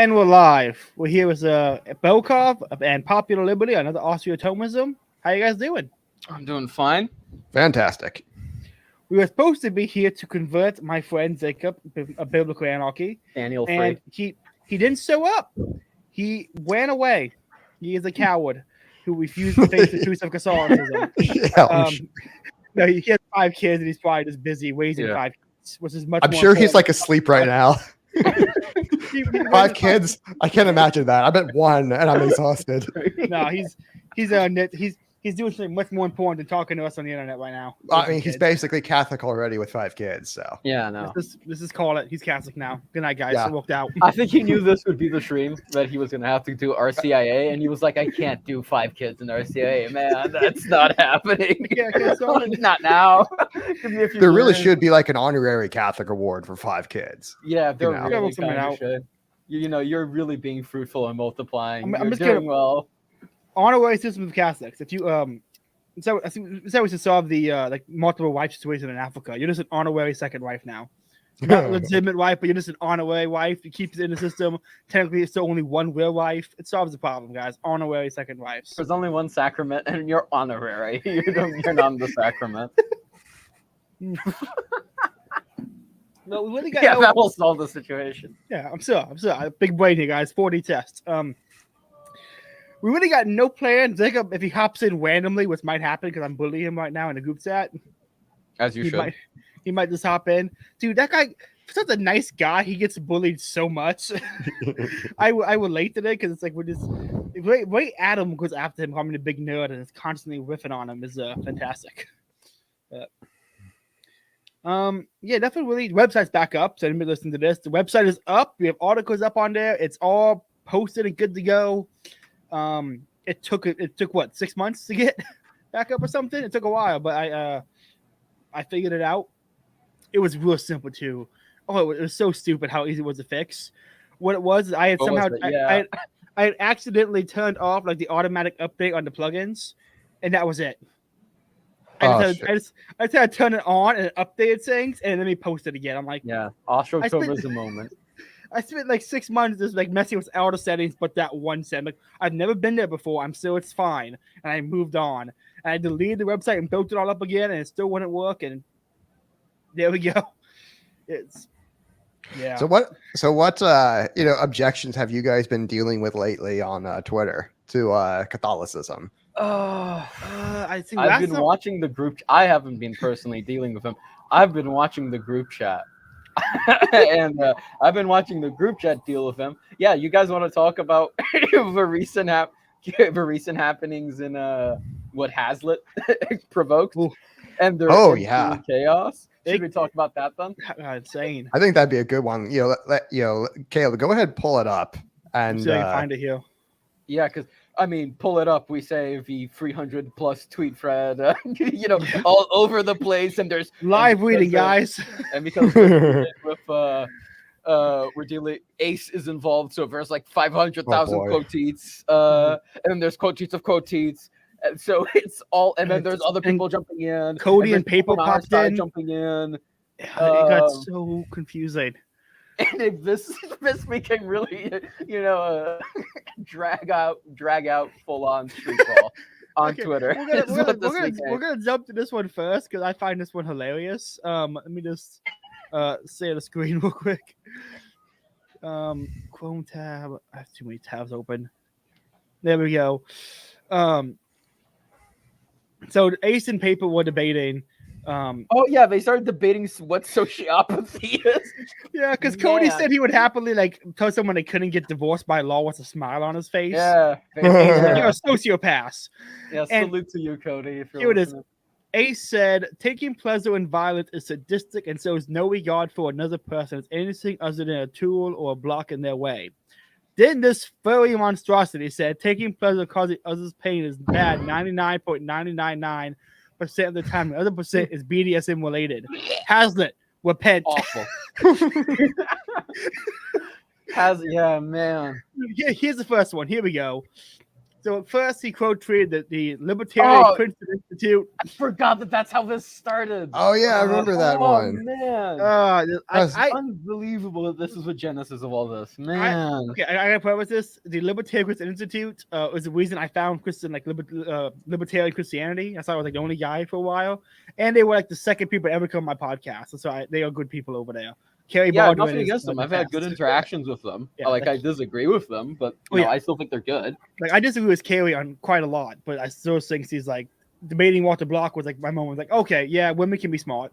And we're live. We're here with Belkov and Popular Liberty, another Austro Thomism. How you guys doing? I'm doing fine. Fantastic. We were supposed to be here to convert my friend Jacob a biblical anarchy, Daniel and Free. he didn't show up. He ran away. He is a coward who refused to face the truth of Catholicism. No, he has 5 kids, and he's probably just busy raising 5 kids, which is much. I'm more sure important. he's like asleep right now. 5 kids? I can't imagine that. I bet 1, and I'm exhausted. No, he's doing something much more important than talking to us on the internet right now. I mean, he's basically Catholic already with 5 kids. So yeah, no. This is call it. He's Catholic now. Good night, guys. Yeah. I walked out. I think he knew this would be the stream that he was gonna have to do RCIA, and he was like, "I can't do 5 kids in RCIA, man. That's not happening. Not now." Give me a few there really years. should be like an honorary Catholic award for 5 kids. Yeah, they're know. really kind of should. You know, you're really being fruitful and multiplying. I'm You're just doing gonna- well. Honorary system of Catholics. If you so we should solve the like multiple wife situation in Africa. You're just an honorary second wife now. You're not a legitimate wife, but you're just an honorary wife. You keep it in the system. Technically, it's still only one real wife. It solves the problem, guys. Honorary second wives. There's only one sacrament, and you're honorary. You're not the sacrament. No, we really got Yeah, that will solve the situation. Yeah, I'm sure. Big brain here, guys. 4D test. We really got no plan. Jacob, if he hops in randomly, which might happen because I'm bullying him right now in the group chat. As you should. He might just hop in. Dude, that guy, such a nice guy. He gets bullied so much. I relate to it because it's like we're just way Adam goes after him, calling him a big nerd, and is constantly riffing on him is fantastic. Yeah, definitely. Website's back up. So anybody listening to this, the website is up. We have articles up on there. It's all posted and good to go. It took what, 6 months to get back up or something. It took a while, but I figured it out. It was real simple too. Oh, it was so stupid how easy it was to fix. What it was, I had I had accidentally turned off like the automatic update on the plugins, and that was it. I just had to turn it on and it updated things, and then we post it again. I'm like, yeah, Austro Thomism moment. I spent like 6 months just like messing with all the settings, but that one setting. Like, I've never been there before. I'm still, it's fine, and I moved on. And I deleted the website and built it all up again, and it still wouldn't work. And there we go. It's yeah. So what objections have you guys been dealing with lately on Twitter to Catholicism? I think I've been watching the group. I haven't been personally dealing with them. I've been watching the group chat. And I've been watching the group chat deal with them. Yeah, you guys want to talk about the recent happenings in what Hazlitt provoked? Ooh. And their chaos. Should we talk about that then? Insane. I think that'd be a good one. Caleb, go ahead, pull it up, and so I can find it here. Yeah, because I mean, pull it up. We say the 300 plus tweet thread, all over the place, and there's live reading, guys. And because we're dealing, Ace is involved, so there's like 500,000 quote tweets, and then there's quote tweets of quote tweets. And so it's all, and then there's other people jumping in. Cody and Paper popped in, jumping in. It got so confusing. And if this became really, drag out full on street ball on Twitter. We're gonna jump to this one first because I find this one hilarious. Let me just say the screen real quick. Chrome tab. I have too many tabs open. There we go. So Ace and Paper were debating. They started debating what sociopathy is. Yeah, because Cody said he would happily tell someone they couldn't get divorced by law with a smile on his face. Yeah, you're a sociopath. Yeah, salute to you, Cody. If you're here listening. It is. Ace said, "Taking pleasure in violence is sadistic and shows no regard for another person as anything other than a tool or a block in their way. Then this furry monstrosity said, taking pleasure causing others pain is bad 99.999% of the time. The other percent is BDSM related. Hazlitt, repent." Awful. Man. Yeah, here's the first one. Here we go. So first he quote tweeted the Libertarian Christian Institute. I forgot that's how this started. Oh yeah, I remember that one. Man. That's- Unbelievable that this is the genesis of all this. Man. I gotta preface this. The Libertarian Christian Institute was the reason I found Christian libertarian Christianity. I thought I was like the only guy for a while, and they were like the second people to ever come on my podcast. So they are good people over there. Carrie Baldwin nothing against them. I've had good interactions with them. Yeah, I disagree with them, but I still think they're good. Like I disagree with Carrie on quite a lot, but I still think she's like debating Walter Block was like my moment was like, okay, yeah, women can be smart.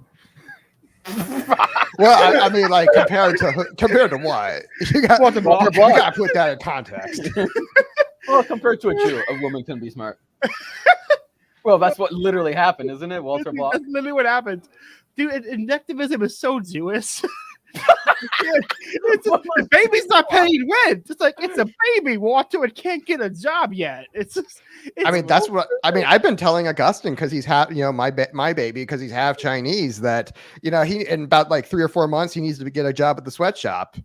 Well, I mean, like compared to what? You got Walter Block. You got to put that in context. Well, compared to a Jew, a woman can be smart. Well, that's what literally happened, isn't it, Walter Block? That's literally what happened. Dude, injectivism is so Jewish. The baby's not paying rent. It's like it's a baby, Walter. It can't get a job yet. That's what I mean. I've been telling Augustine because he's my baby because he's half Chinese that he in about like 3 or 4 months he needs to get a job at the sweatshop.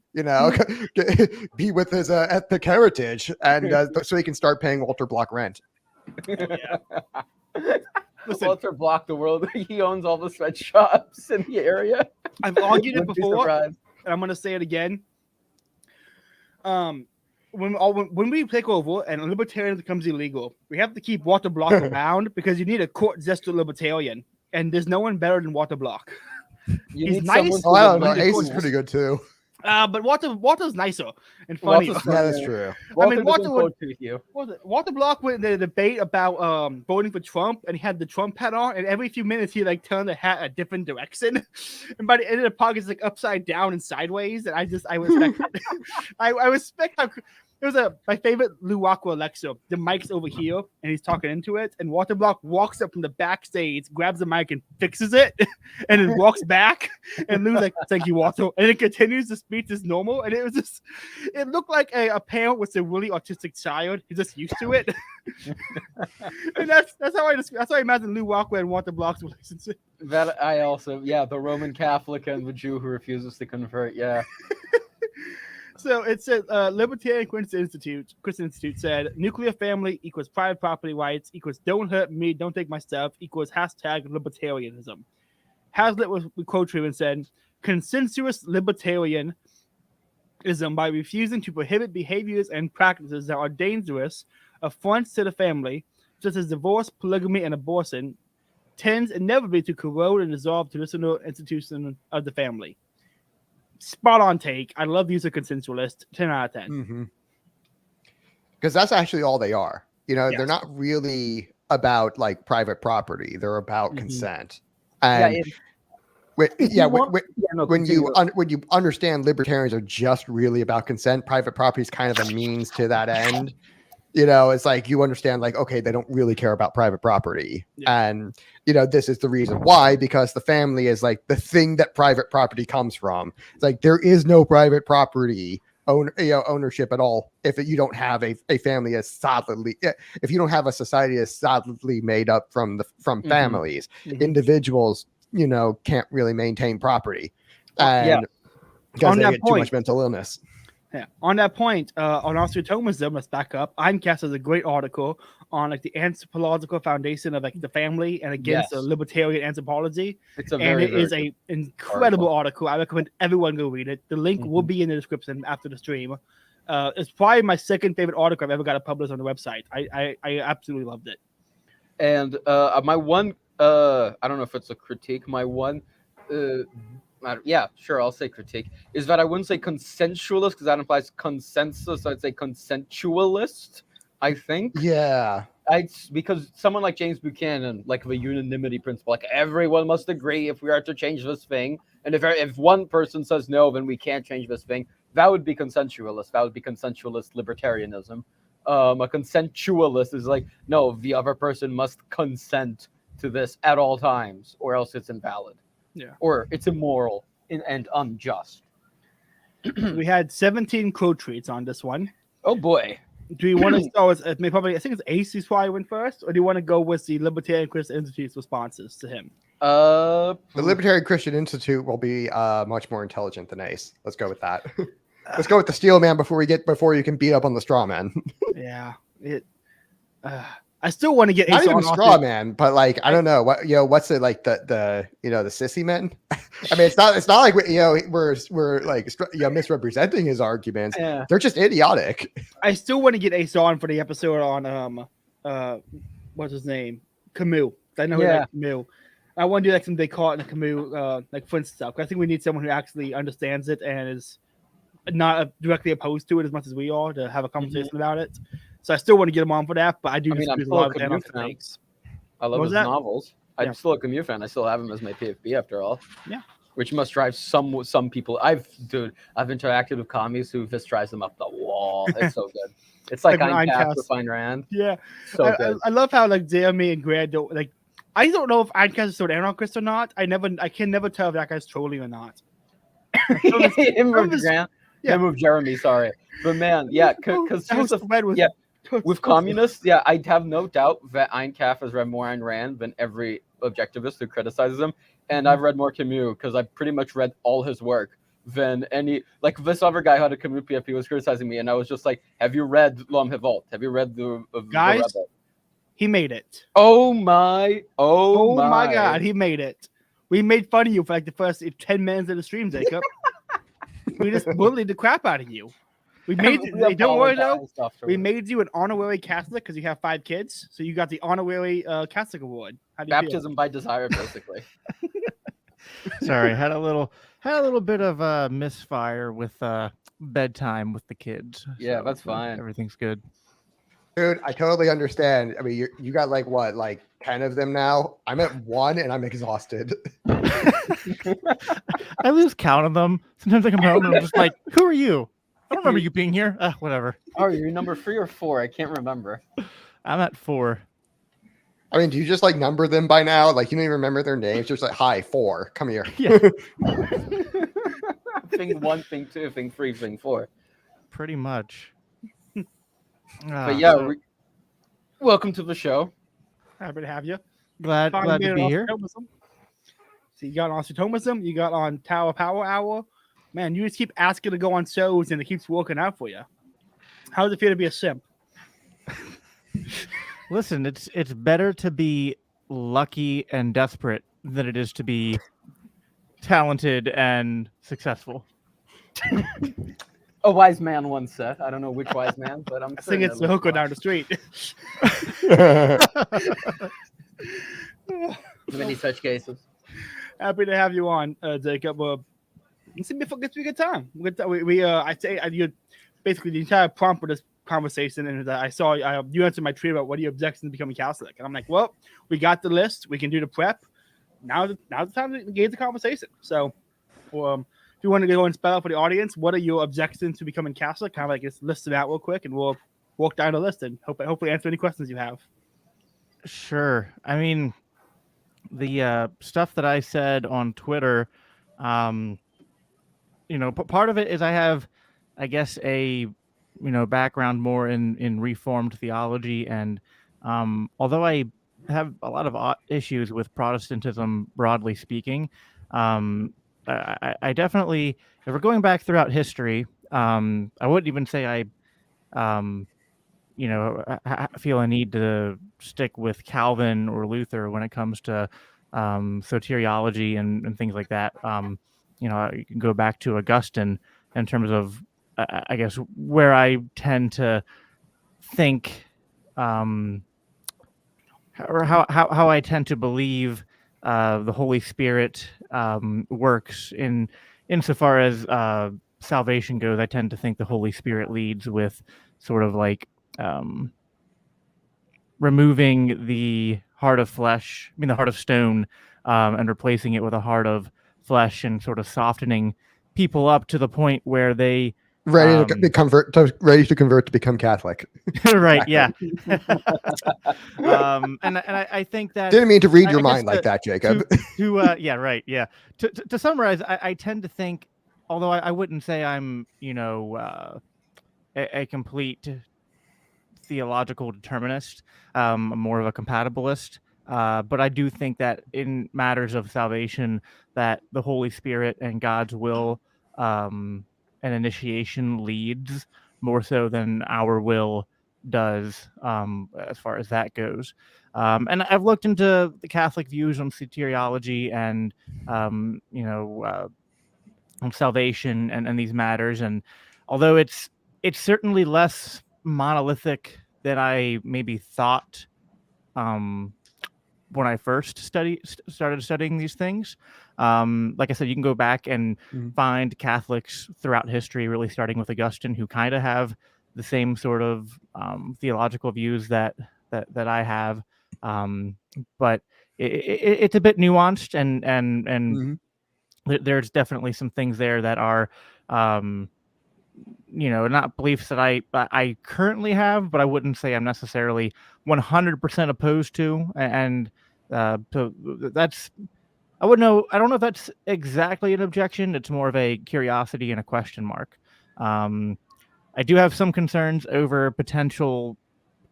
Be with his ethnic heritage and so he can start paying Walter Block rent. Listen, Walter Block the world. He owns all the sweatshops in the area. I've argued it before, and I'm going to say it again. When we take over and libertarian becomes illegal, we have to keep Walter Block around because you need a court-jester libertarian, and there's no one better than Walter Block. He's nice. Ace is pretty good too. But Walter's nicer and funnier. Yeah, that's true. Walter Block went in the debate about voting for Trump, and he had the Trump hat on, and every few minutes he like turned the hat a different direction, and by the end of the podcast, it's like upside down and sideways. And I respect it. I respect how. It was my favorite Lou Aqua Alexa. The mic's over here, and he's talking into it. And Walter Block walks up from the backstage, grabs the mic, and fixes it, and then walks back. And Lou's like, "Thank you, Walter." And it continues to speak as normal. And it was just, it looked like a parent with a really autistic child. He's just used to it. And that's how I imagine Lou Aqua and Walter Block's relationship. That I also, the Roman Catholic and the Jew who refuses to convert. Yeah. So it says Libertarian Christian Institute said nuclear family equals private property rights equals don't hurt me, don't take my stuff equals hashtag libertarianism. Hazlitt was quoted and said consensuous libertarianism by refusing to prohibit behaviors and practices that are dangerous, affronts to the family, such as divorce, polygamy, and abortion, tends inevitably to corrode and dissolve traditional institutions of the family. Spot on take. I love the use of consensualist. 10 out of 10. Because that's actually all they are. Yes. They're not really about like private property. They're about consent. And when you understand libertarians are just really about consent, private property is kind of a means to that end. It's like you understand, like, okay, they don't really care about private property. Yeah. And, this is the reason why, because the family is like the thing that private property comes from. It's like there is no private property ownership at all if you don't have a family as solidly, if you don't have a society as solidly made up from families. Individuals, can't really maintain property. And because they get too much mental illness. Yeah. On that point, on Austro Thomism, let's back up. Imcast has a great article on like the anthropological foundation of like the family and against the libertarian anthropology. It's an incredible article. I recommend everyone go read it. The link will be in the description after the stream. It's probably my second favorite article I've ever got to publish on the website. I absolutely loved it. And my one, I don't know if it's a critique. My one. Sure, I'll say critique, is that I wouldn't say consensualist because that implies consensus. I'd say consensualist, I think. Yeah. Because someone like James Buchanan, like the unanimity principle, like everyone must agree if we are to change this thing. And if one person says no, then we can't change this thing. That would be consensualist. That would be consensualist libertarianism. A consensualist is like, no, the other person must consent to this at all times or else it's invalid. Yeah, or it's immoral and unjust. We had 17 quote tweets on this one. Oh boy! Do you want to start with? I think it's Ace who's probably went first, or do you want to go with the Libertarian Christian Institute's responses to him? The Libertarian Christian Institute will be much more intelligent than Ace. Let's go with that. Let's go with the Steel Man before you can beat up on the Straw Man. Yeah. I still want to get Not Ace even on straw Austin. man, but like I don't know what what's it like the sissy men. I mean, it's not like we're like misrepresenting his arguments. Yeah. They're just idiotic. I still want to get Ace on for the episode on what's his name, Camus. I know he likes Camus. I want to do like some they call it in the Camus like Flint stuff. I think we need someone who actually understands it and is not directly opposed to it as much as we are to have a conversation about it. So I still want to get him on for that, but I do. I mean, I'm there's a still lot a of fan Camus on fan. mistakes. I love was his that? novels. Yeah. I'm still a Camus fan. I still have him as my PFP after all. Yeah. Which must drive some people. I've interacted with commies who just drives them up the wall. It's so good. It's like Eincast with Ayn Rand. Yeah. So good. I love how like Jeremy and Grant don't like. I don't know if Eincast is still an anarchist or not. I can never tell if that guy's trolling or not. Him with Jeremy, sorry. But man, yeah, because with communists, yeah, I have no doubt that Eincast has read more Ayn Rand than every objectivist who criticizes him. And I've read more Camus because I've pretty much read all his work than any. Like this other guy who had a Camus PFP was criticizing me, and I was just like, "Have you read L'Homme Revolt? Have you read the Guys? The Rebel?" He made it. Oh my God, he made it. We made fun of you for like the first 10 minutes of the stream, Jacob. We just bullied the crap out of you. We made you. Don't worry though. We made you an honorary Catholic because you have 5 kids, so you got the honorary Catholic award. How do you Baptism feel? by desire, basically. Sorry, had a little bit of misfire with bedtime with the kids. Yeah, so that's fine. Everything's good. Dude, I totally understand. I mean, you got like what, like 10 of them now? I'm at 1 and I'm exhausted. I lose count of them. Sometimes I come home and I'm just like, "Who are you? I don't remember you being here." Whatever. Oh, you're number 3 or 4? I can't remember. I'm at 4. I mean, do you just like number them by now? Like you don't even remember their names? You're just like, "Hi, 4, come here." Yeah. Thing 1, thing 2, thing 3, thing 4. Pretty much. But yeah, welcome to the show. Happy to have you. Glad to be here. So you got on Austro Thomism, you got on Tower Power Hour. Man, you just keep asking to go on shows and it keeps working out for you. How does it feel to be a simp? Listen, it's better to be lucky and desperate than it is to be talented and successful. A wise man once said. I don't know which wise man, but I'm I think it's the hooker down the street. Many such cases. Happy to have you on, Jacob. It's gonna be a good time. You basically the entire prompt for this conversation, and I saw you answered my tweet about what are your objections to becoming Catholic, and I'm like, well, we got the list, we can do the prep. Now's the time to engage the conversation. So, if you want to go and spell out for the audience, what are your objections to becoming Catholic? Kind of like just list it out real quick, and we'll walk down the list and hopefully answer any questions you have. Sure. I mean, the stuff that I said on Twitter, part of it is I have, I guess, a background more in Reformed theology, and although I have a lot of issues with Protestantism broadly speaking, I definitely, if we're going back throughout history, I wouldn't even say I feel a need to stick with Calvin or Luther when it comes to soteriology and things like that. You can go back to Augustine in terms of, I guess, where I tend to think, or how I tend to believe the Holy Spirit works insofar as salvation goes. I tend to think the Holy Spirit leads with sort of like removing the heart of flesh, the heart of stone, and replacing it with a heart of flesh, and sort of softening people up to the point where they ready to convert to become Catholic. Right. Yeah. And I think that didn't mean to read your mind like that, Jacob. Yeah. Right. Yeah. To summarize, I tend to think, although I wouldn't say I'm, a complete theological determinist, I'm more of a compatibilist. But I do think that in matters of salvation, that the Holy Spirit and God's will and initiation leads more so than our will does as far as that goes. And I've looked into the Catholic views on soteriology and on salvation and these matters, and although it's certainly less monolithic than I maybe thought when I first started studying these things. Like I said, you can go back and find Catholics throughout history, really starting with Augustine, who kind of have the same sort of theological views that I have, but it's a bit nuanced, and there's definitely some things there that are not beliefs that I currently have, but I wouldn't say I'm necessarily 100% opposed to. And so that's, I don't know if that's exactly an objection. It's more of a curiosity and a question mark. I do have some concerns over potential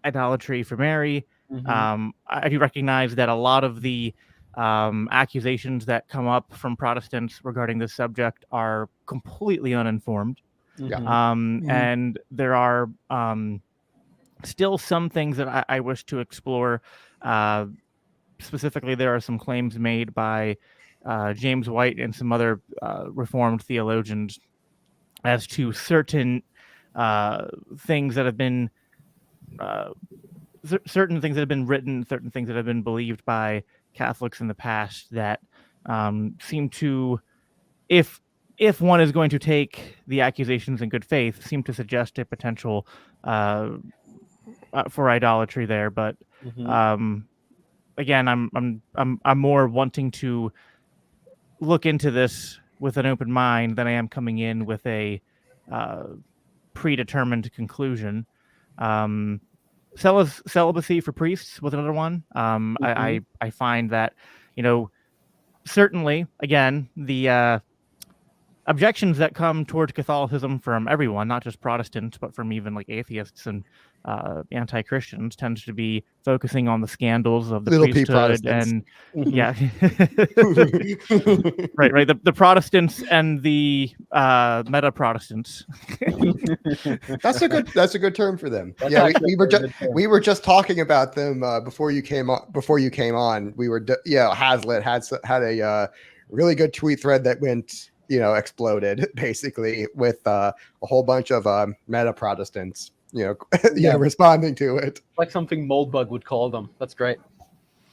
idolatry for Mary. I do recognize that a lot of the accusations that come up from Protestants regarding this subject are completely uninformed. And there are still some things that I wish to explore. Specifically, there are some claims made by James White and some other Reformed theologians as to certain things that have been certain things that have been written, certain things that have been believed by Catholics in the past that seem to, if one is going to take the accusations in good faith, seem to suggest a potential for idolatry there. But again, I'm more wanting to look into this with an open mind than I am coming in with a predetermined conclusion. Celibacy for priests was another one. I find that, certainly, again, the objections that come towards Catholicism from everyone, not just Protestants, but from even like atheists and anti-Christians, tends to be focusing on the scandals of the Little P priesthood Protestants. and right. The Protestants and the meta Protestants. That's a good term for them. That's Yeah, actually we were just talking about them before you came on. We were Hazlitt had a really good tweet thread that went exploded basically with a whole bunch of meta Protestants responding to it. Like something Moldbug would call them. That's great.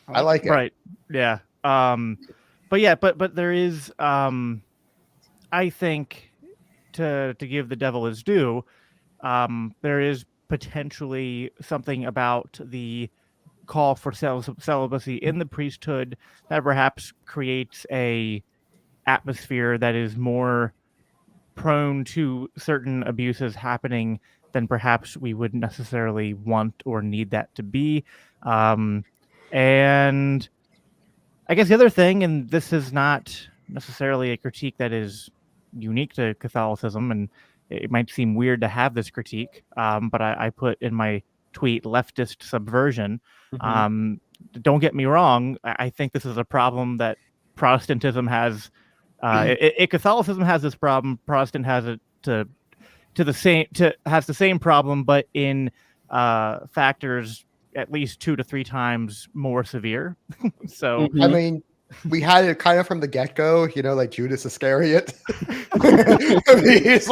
I like it. Right. Yeah. But there is I think to give the devil his due, there is potentially something about the call for celibacy in the priesthood that perhaps creates a atmosphere that is more prone to certain abuses happening than perhaps we would necessarily want or need that to be. And I guess the other thing, and this is not necessarily a critique that is unique to Catholicism, and it might seem weird to have this critique, but I put in my tweet leftist subversion. Don't get me wrong. I think this is a problem that Protestantism has. Catholicism has this problem. Protestant has it has the same problem, but in factors at least 2 to 3 times more severe. So I mean, we had it kind of from the get-go, like Judas Iscariot. It's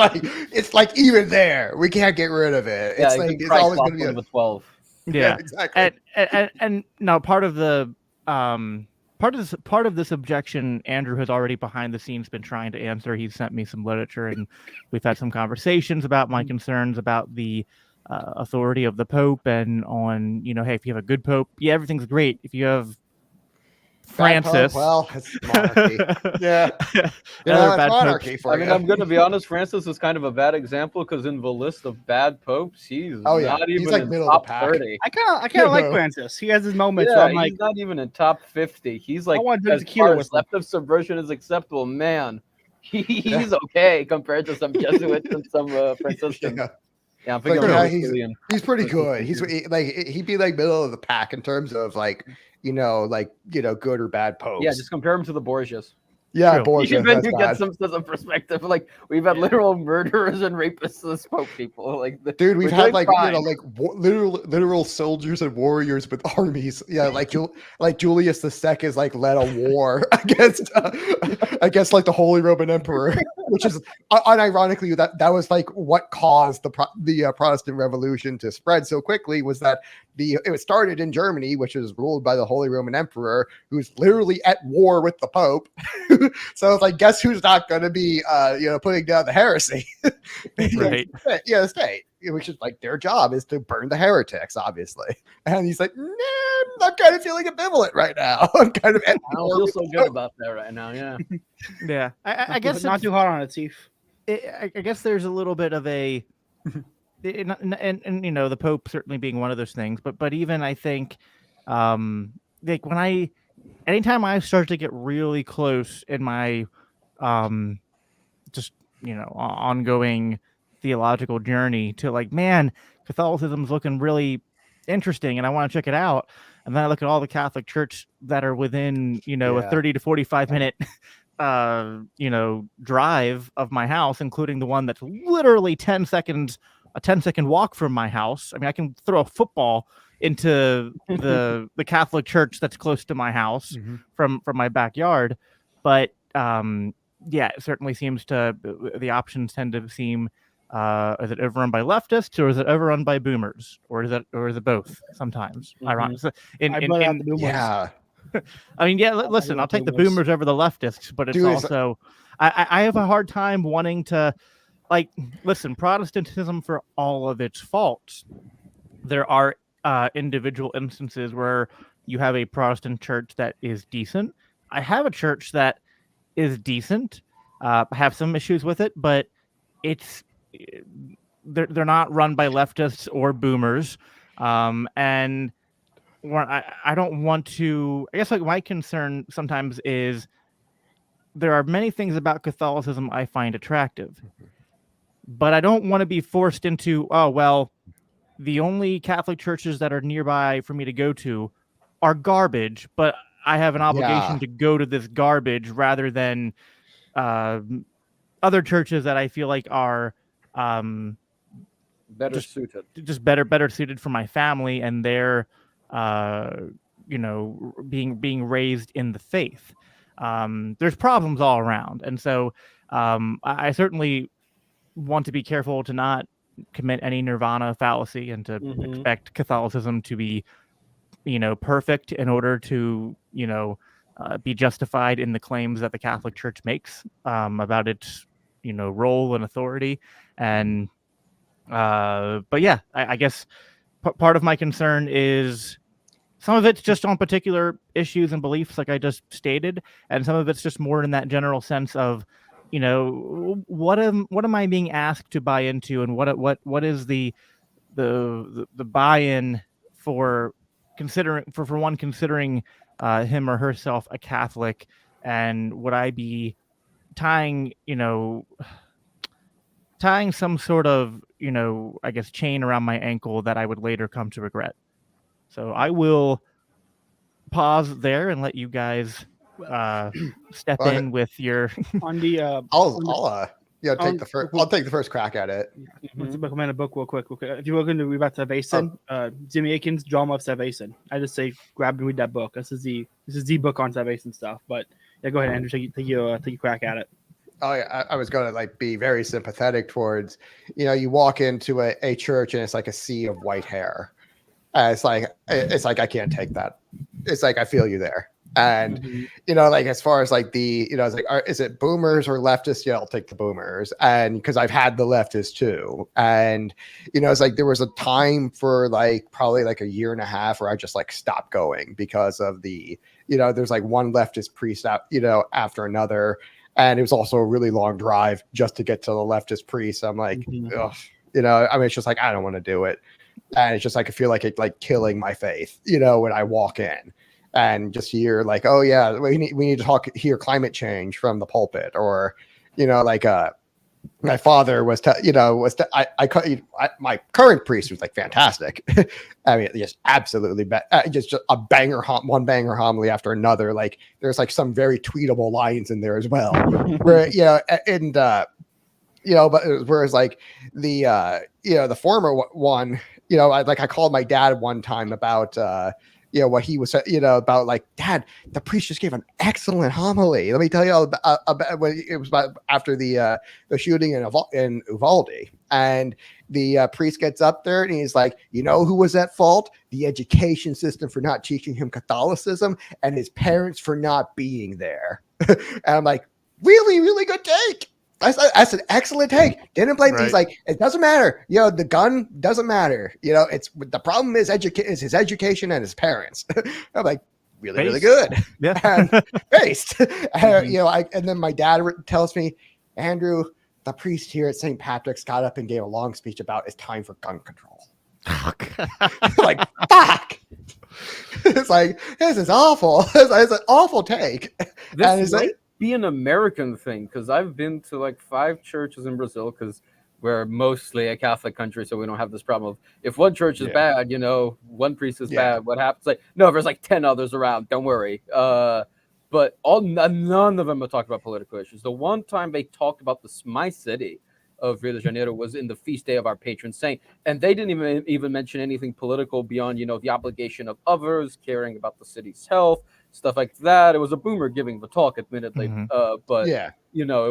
like even there, we can't get rid of it. It's like it's always going to be a 12. Yeah, exactly. And now part of the part of this objection, Andrew has already behind the scenes been trying to answer. He's sent me some literature, and we've had some conversations about my concerns about the authority of the Pope, and on hey, if you have a good Pope, everything's great. If you have Francis, well, it's monarchy. Yeah, bad monarchy for I mean, I'm going to be honest. Francis is kind of a bad example because in the list of bad popes, he's not even like in middle of top the pack. 30. I kind of like Francis. He has his moments. Yeah, Where I'm he's like, not even in top 50. He's like, I want to as tequila far with as left of subversion is acceptable, man, he's okay compared to some Jesuits and some Franciscans. Yeah, I'm thinking he's pretty good. He'd be like middle of the pack in terms of good or bad popes. Yeah, just compare him to the Borgias. Yeah, True. Borgia. Even That's you get bad. some sort of perspective. Like we've had literal murderers and rapists as Pope people. Like Dude, we've we're had doing like fine. literal soldiers and warriors with armies. Yeah, like Julius II is like led a war against like the Holy Roman Emperor, which is unironically that was like what caused the Protestant Revolution to spread so quickly. Was that it was started in Germany, which was ruled by the Holy Roman Emperor, who's literally at war with the Pope. So it's like, guess who's not going to be putting down the heresy? Right. Yeah, the state, which is like their job is to burn the heretics, obviously. And he's like, nah, I'm kind of feeling ambivalent right now. I'm kind of. I don't feel so good about that right now. Yeah. Yeah. I guess not too hard on it, Chief. I guess there's a little bit of a, and you know, the Pope certainly being one of those things, but even I think, like anytime I start to get really close in my, just ongoing theological journey to like, man, Catholicism's looking really interesting, and I want to check it out. And then I look at all the Catholic Church that are within, a 30 to 45 minute drive of my house, including the one that's literally a 10-second walk from my house. I mean, I can throw a football into the Catholic Church that's close to my house from my backyard. But yeah, it certainly seems the options tend to seem, is it overrun by leftists or is it overrun by boomers, or is it both sometimes? Ironic. So the boomers. Yeah. I mean, yeah, listen, I'll take the boomers over the leftists, but it's also, I have a hard time wanting to, like, listen, Protestantism, for all of its faults, there are individual instances where you have a Protestant church that is decent. I have a church that is decent. I have some issues with it, but they're not run by leftists or boomers. And I don't want to, I guess like my concern sometimes is there are many things about Catholicism I find attractive, but I don't want to be forced into, oh, well, the only Catholic churches that are nearby for me to go to are garbage, but I have an obligation to go to this garbage rather than other churches that I feel like are Better suited. Just better suited for my family and their being raised in the faith. There's problems all around, and so I certainly want to be careful to not commit any nirvana fallacy and to expect Catholicism to be perfect in order to be justified in the claims that the Catholic Church makes about its role and authority. And but yeah, I guess part of my concern is some of it's just on particular issues and beliefs, like I just stated, and some of it's just more in that general sense of, what am I being asked to buy into, and what is the buy-in for considering for one considering him or herself a Catholic, and would I be tying some sort of I guess chain around my ankle that I would later come to regret. So I will pause there and let you guys step in with your on the. I'll take the first crack at it. Let's recommend a book real quick. If you're looking to read about salvation, Jimmy Akin's Drama of Salvation. I just say grab and read that book. This is the book on salvation stuff. But yeah, go ahead, Andrew. Take your crack at it. Oh, yeah, I was going to be very sympathetic towards, you walk into a church and it's like a sea of white hair. It's like I can't take that. It's like I feel you there. And as far as like it's like, is it boomers or leftists? Yeah, I'll take the boomers. And because I've had the leftists too. And it's like there was a time for probably a year and a half where I just stopped going because of there's one leftist priest out after another. And it was also a really long drive just to get to the leftist priest. I'm like, ugh, it's just like, I don't want to do it. And it's just like, I feel like it's killing my faith, when I walk in and just hear oh yeah, we need to hear climate change from the pulpit, or, my father was, my current priest was like fantastic. I mean, just absolutely, just a one banger homily after another. Like there's like some very tweetable lines in there as well. Where, but whereas like the former one, I called my dad one time about, what he was, about like, Dad, the priest just gave an excellent homily. Let me tell you all about when it was about after the shooting in Uvalde, and the priest gets up there and he's like, who was at fault? The education system for not teaching him Catholicism, and his parents for not being there. And I'm like, really, really good take. That's an excellent take. Didn't blame. Right. He's like, it doesn't matter. The gun doesn't matter. It's the problem is his education and his parents. I'm like, really, really good. Yeah. And based. And then my dad tells me, Andrew, the priest here at St. Patrick's got up and gave a long speech about it's time for gun control. Like, fuck. It's like, this is awful. It's an awful take. This might be an American thing, because I've been to like 5 churches in Brazil, because we're mostly a Catholic country, so we don't have this problem of if one church is bad, one priest is bad, what happens? Like, no, there's like 10 others around, don't worry. But none of them have talked about political issues. The one time they talked about my city of Rio de Janeiro was in the feast day of our patron saint, and they didn't even mention anything political beyond the obligation of others, caring about the city's health, stuff like that. It was a boomer giving the talk, admittedly, but it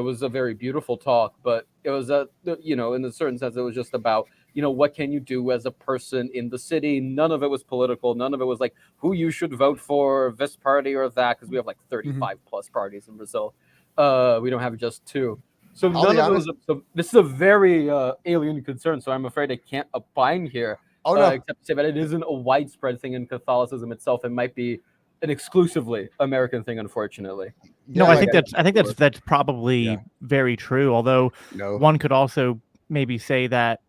was a very beautiful talk. But it was in a certain sense, it was just about what can you do as a person in the city. None of it was political. None of it was like who you should vote for, this party or that, because we have like 35 plus parties in Brazil. We don't have just 2. So none of it was. So this is a very alien concern. So I'm afraid I can't opine here. Except to say that it isn't a widespread thing in Catholicism itself. It might be an exclusively American thing, unfortunately. No, I think that's probably very true. Although one could also maybe say that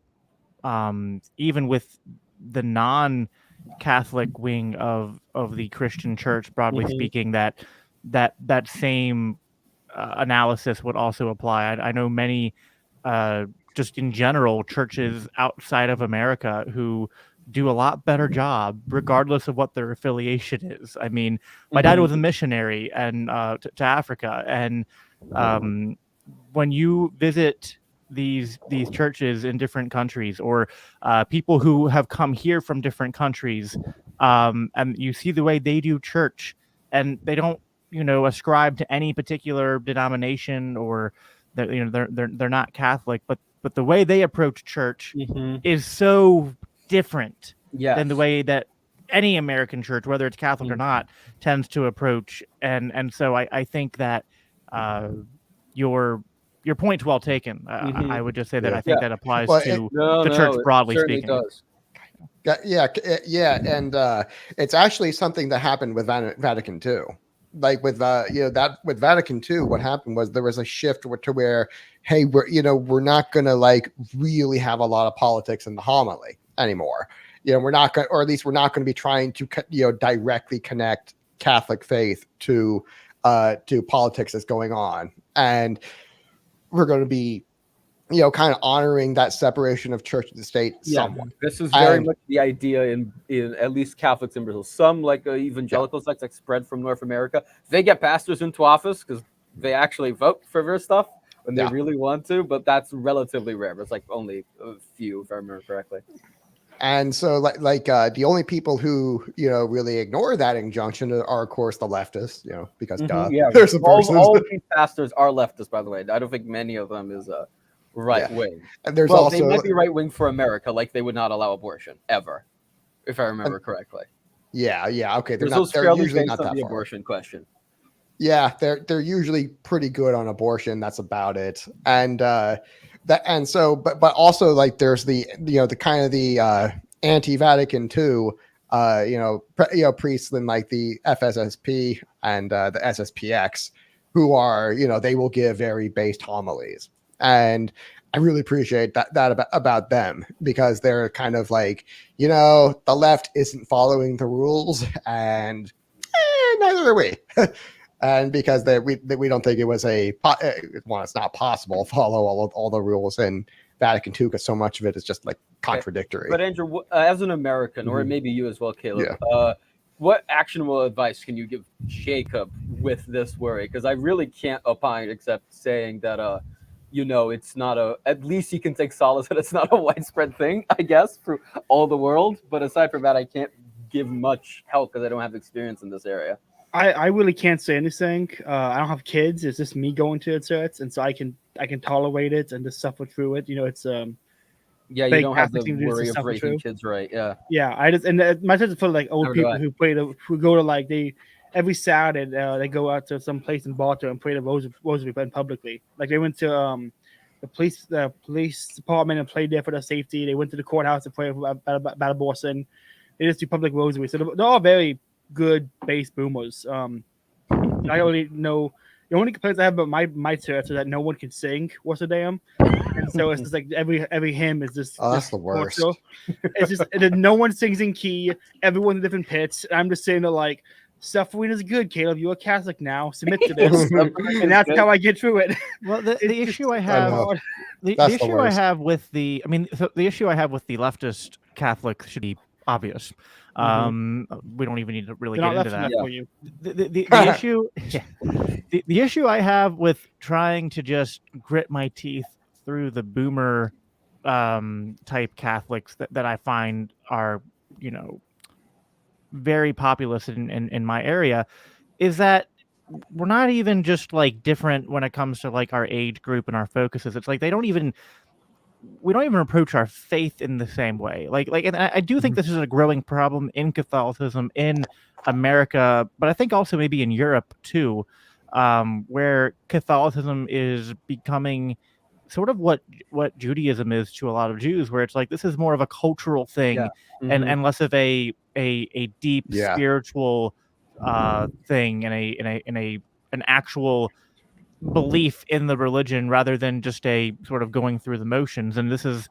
even with the non-Catholic wing of the Christian church, broadly speaking, that same analysis would also apply. I know many, just in general, churches outside of America who do a lot better job, regardless of what their affiliation is. I mean, my dad was a missionary and to Africa, and when you visit these churches in different countries, or people who have come here from different countries, and you see the way they do church, and they don't ascribe to any particular denomination, or they're not Catholic, but the way they approach church is so different than the way that any American church, whether it's Catholic or not, tends to approach. And so I think that your point's well taken. I would just say that I think that applies to the church broadly speaking. Does. And it's actually something that happened with Vatican II. Like with with Vatican II, what happened was there was a shift to where, hey, we're not gonna like really have a lot of politics in the homily anymore. We're not going, or at least we're not going to be trying to directly connect Catholic faith to politics that's going on, and we're going to be kind of honoring that separation of church and state somewhat. This is very much the idea in at least Catholics in Brazil. Some like evangelical sects like spread from North America, they get pastors into office because they actually vote for their stuff when they really want to, but that's relatively rare. It's like only a few, if I remember correctly. And so the only people who really ignore that injunction are of course the leftists, because there's all these pastors are leftists, by the way. I don't think many of them is right wing. And there's they might be right wing for America, like they would not allow abortion ever, if I remember correctly. Okay, they're usually not that the far. Abortion question. Yeah, they're usually pretty good on abortion. That's about it. And but also like there's the kind of the anti-Vatican II priests in like the FSSP and the SSPX, who are they will give very based homilies, and I really appreciate that about them, because they're kind of like the left isn't following the rules, and neither are we. And because we don't think it was it's not possible to follow all the rules in Vatican II, because so much of it is just like contradictory. But Andrew, as an American, or maybe you as well, Caleb, what actionable advice can you give Jacob with this worry? Because I really can't opine except saying that, it's not at least he can take solace that it's not a widespread thing, I guess, for all the world. But aside from that, I can't give much help because I don't have experience in this area. I really can't say anything. I don't have kids. It's just me going to church, and so I can tolerate it and just suffer through it. It's you don't have the worry of raising kids, right? Yeah. I just my church is full of like old people who go to like every Saturday they go out to some place in Baltimore and pray the rosary publicly. Like they went to the police department and played there for their safety. They went to the courthouse to pray about abortion. They just do public rosary. So they're all very good base boomers. I only know the only complaints I have about my church is that no one can sing worth a damn, and so it's just like every hymn is just that's the worst. It's just no one sings in key. Everyone's in different pitch. I'm just saying that like suffering is good, Caleb. You're a Catholic now. Submit to this, and that's how I get through it. Well, the issue I have, the issue I have with the issue I have with the leftist Catholics should be obvious. We don't even need to really get into that. For you. The issue, the issue I have with trying to just grit my teeth through the boomer type Catholics that I find are, very populous in my area, is that we're not even just like different when it comes to like our age group and our focuses. It's like we don't even approach our faith in the same way. And I do think this is a growing problem in Catholicism in America, but I think also maybe in Europe too, where Catholicism is becoming sort of what Judaism is to a lot of Jews, where it's like this is more of a cultural thing and less of a deep spiritual thing and an actual belief in the religion rather than just a sort of going through the motions. And this is,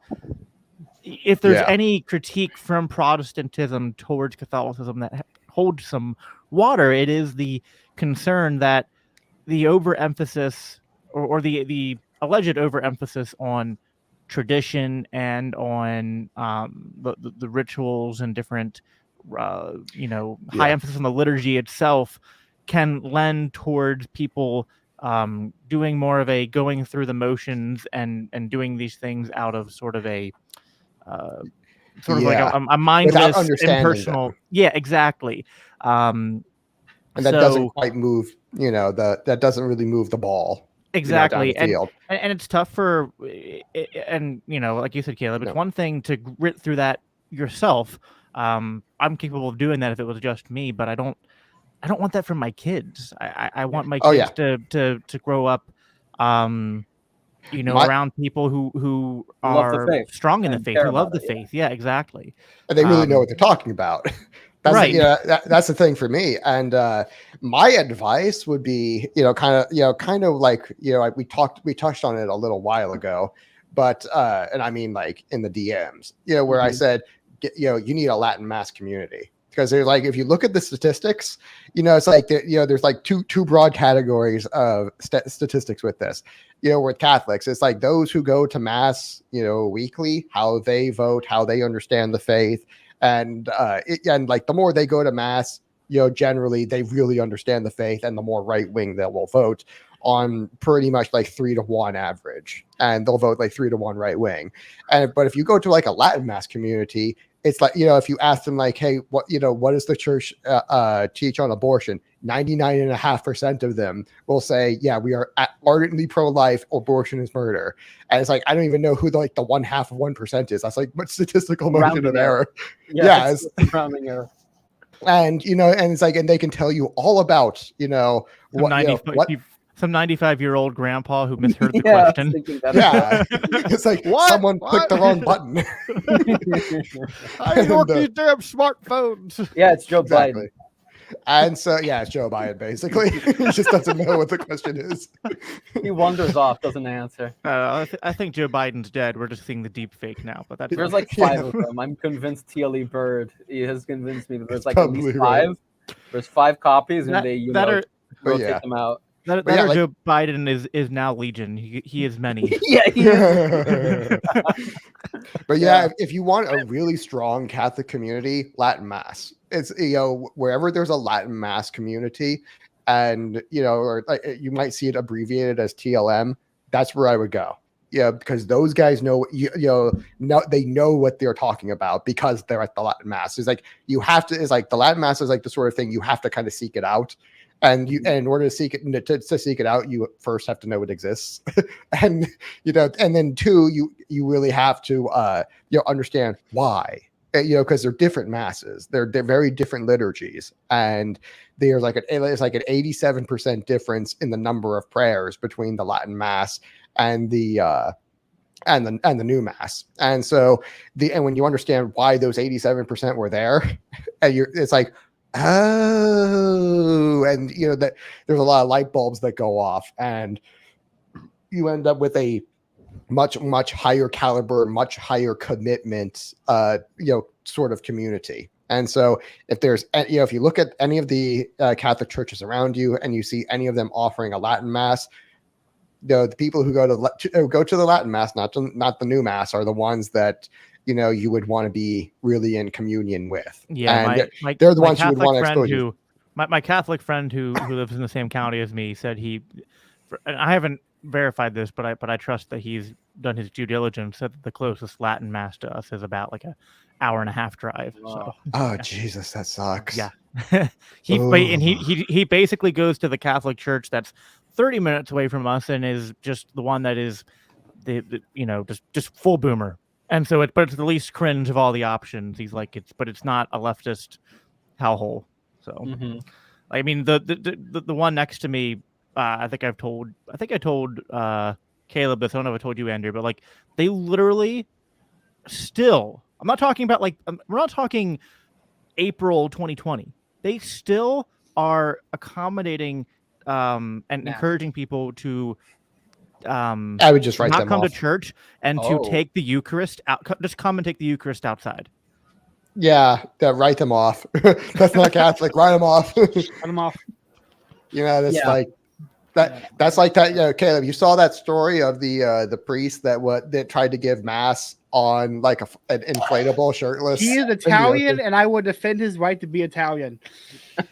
if there's any critique from Protestantism towards Catholicism that holds some water, it is the concern that the overemphasis or the alleged overemphasis on tradition and on the rituals and different high emphasis on the liturgy itself can lend towards people doing more of a going through the motions and doing these things out of sort of a like a mindless impersonal. Yeah, exactly. And that doesn't quite move, that doesn't really move the ball. Exactly. Down the field. And it's tough for, and like you said, Caleb, it's one thing to grit through that yourself. I'm capable of doing that if it was just me, but I don't want that from my kids. I want my kids to grow up, around people who are strong in the faith, who love the faith. Yeah, exactly. And they really know what they're talking about. That's right. That's the thing for me. And my advice would be, kind of like, we touched on it a little while ago, but and I mean like in the DMs, where I said, you need a Latin Mass community. Because there's like, if you look at the statistics, it's like, there's like two broad categories of statistics with this. With Catholics, it's like those who go to Mass, weekly, how they vote, how they understand the faith. And like the more they go to Mass, generally they really understand the faith, and the more right wing they will vote on pretty much like 3-to-1 average. And they'll vote like 3-to-1 right wing. But if you go to like a Latin Mass community, it's like, if you ask them like, hey, what does the church teach on abortion? 99.5% of them will say, yeah, we are ardently pro-life. Abortion is murder. And it's like, I don't even know who the 0.5% is. That's like, what statistical margin of error? Yeah. It's rounding error. And, and it's like, and they can tell you all about, what some 95-year-old grandpa who misheard the question. Yeah, it's like someone clicked the wrong button. I work these damn smartphones. Yeah, it's Joe Biden. And so, it's Joe Biden, basically. He just doesn't know what the question is. He wanders off, doesn't answer. I think Joe Biden's dead. We're just seeing the deep fake now. But there's like 5 of them. I'm convinced TLE Bird. He has convinced me that there's like at least 5. Right. There's 5 copies, and But rotate yeah. them out. That But yeah, or like- Joe Biden is now Legion. He is many. Yeah, he is. But yeah, Yeah. if you want a really strong Catholic community, Latin Mass. It's wherever there's a Latin Mass community, and or like you might see it abbreviated as TLM. That's where I would go. Yeah, because those guys know they know what they're talking about because they're at the Latin Mass. It's like you have to. It's like the Latin Mass is like the sort of thing you have to kind of seek it out. And and in order to seek it to seek it out, you first have to know it exists, and and then two, you really have to understand why, because they're different masses, they're very different liturgies, and there's like it's like an 87% difference in the number of prayers between the Latin Mass and the new Mass, and so and when you understand why those 87% were there, and it's like. Oh, and that there's a lot of light bulbs that go off, and you end up with a much higher caliber, much higher commitment, sort of community. And so, if there's, if you look at any of the Catholic churches around you, and you see any of them offering a Latin Mass, the people who go to the Latin Mass, not the new Mass, are the ones that you would want to be really in communion with. Yeah, and my they're the ones you Catholic would want to friend expose you. my Catholic friend who lives in the same county as me said and I haven't verified this, but I trust that he's done his due diligence. Said that the closest Latin Mass to us is about like an hour and a half drive. Wow. So Oh Jesus, that sucks. yeah, he basically goes to the Catholic church that's 30 minutes away from us and is just the one that is the just full boomer. And so but it's the least cringe of all the options. He's like, it's not a leftist hellhole. So, I mean, the one next to me, I think I told Caleb this. I don't know if I told you, Andrew, but like they literally still. I'm not talking about we're not talking April 2020. They still are accommodating and encouraging people to I would just write not them come off. to church and to take the Eucharist out. Just come and take the Eucharist outside. Yeah, write them off. That's not Catholic. Write them off. Cut them off. That's like that. That's like that. Caleb, you saw that story of the priest that tried to give mass on like an inflatable shirtless. He is Italian, and I would defend his right to be Italian.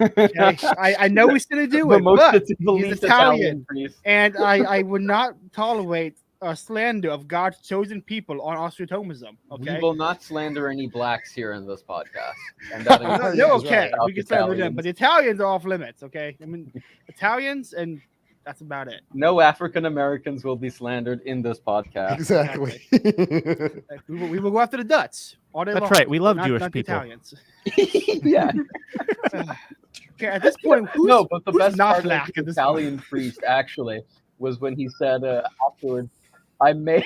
Okay? I know he's going to do it, but he's Italian, and I would not tolerate slander of God's chosen people on Austro Thomism. Okay, we will not slander any blacks here in this podcast. And that no, okay, we can slander them, but the Italians are off limits. Okay, I mean Italians, and that's about it. No African Americans will be slandered in this podcast. Exactly. we will go after the Dutch. That's right. We love Jewish people. Italians. Yeah. Okay, at this point, but the best not part black of at the this Italian priest actually was when he said afterwards, I may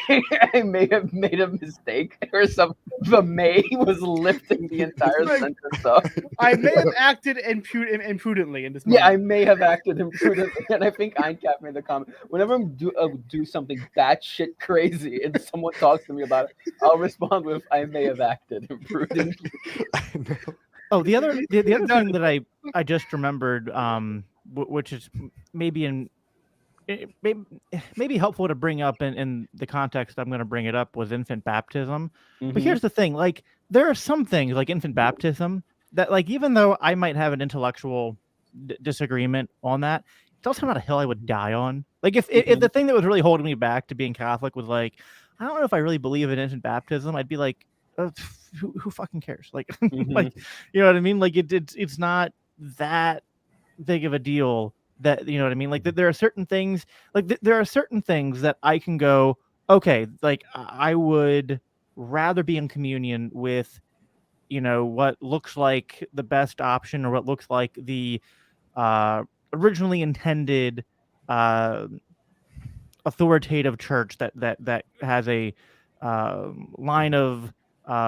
have made a mistake or something. The may was lifting the entire sentence up. I may have acted imprudently in this moment. Yeah, I may have acted imprudently, and I think Eincap made the comment. Whenever I do something batshit crazy and someone talks to me about it, I'll respond with, I may have acted imprudently. Oh, the other thing that I just remembered, which is maybe helpful to bring up in the context I'm going to bring it up, was infant baptism. But here's the thing, like there are some things like infant baptism that, like, even though I might have an intellectual disagreement on that, it's also not a hill I would die on. Like if the thing that was really holding me back to being Catholic was like, I don't know if I really believe in infant baptism, I'd be like, who fucking cares? Like, like, you know what I mean? Like it's not that big of a deal. That, you know what I mean? Like there are certain things, that I can go, okay, like I would rather be in communion with, what looks like the best option, or what looks like the originally intended authoritative church that has a line of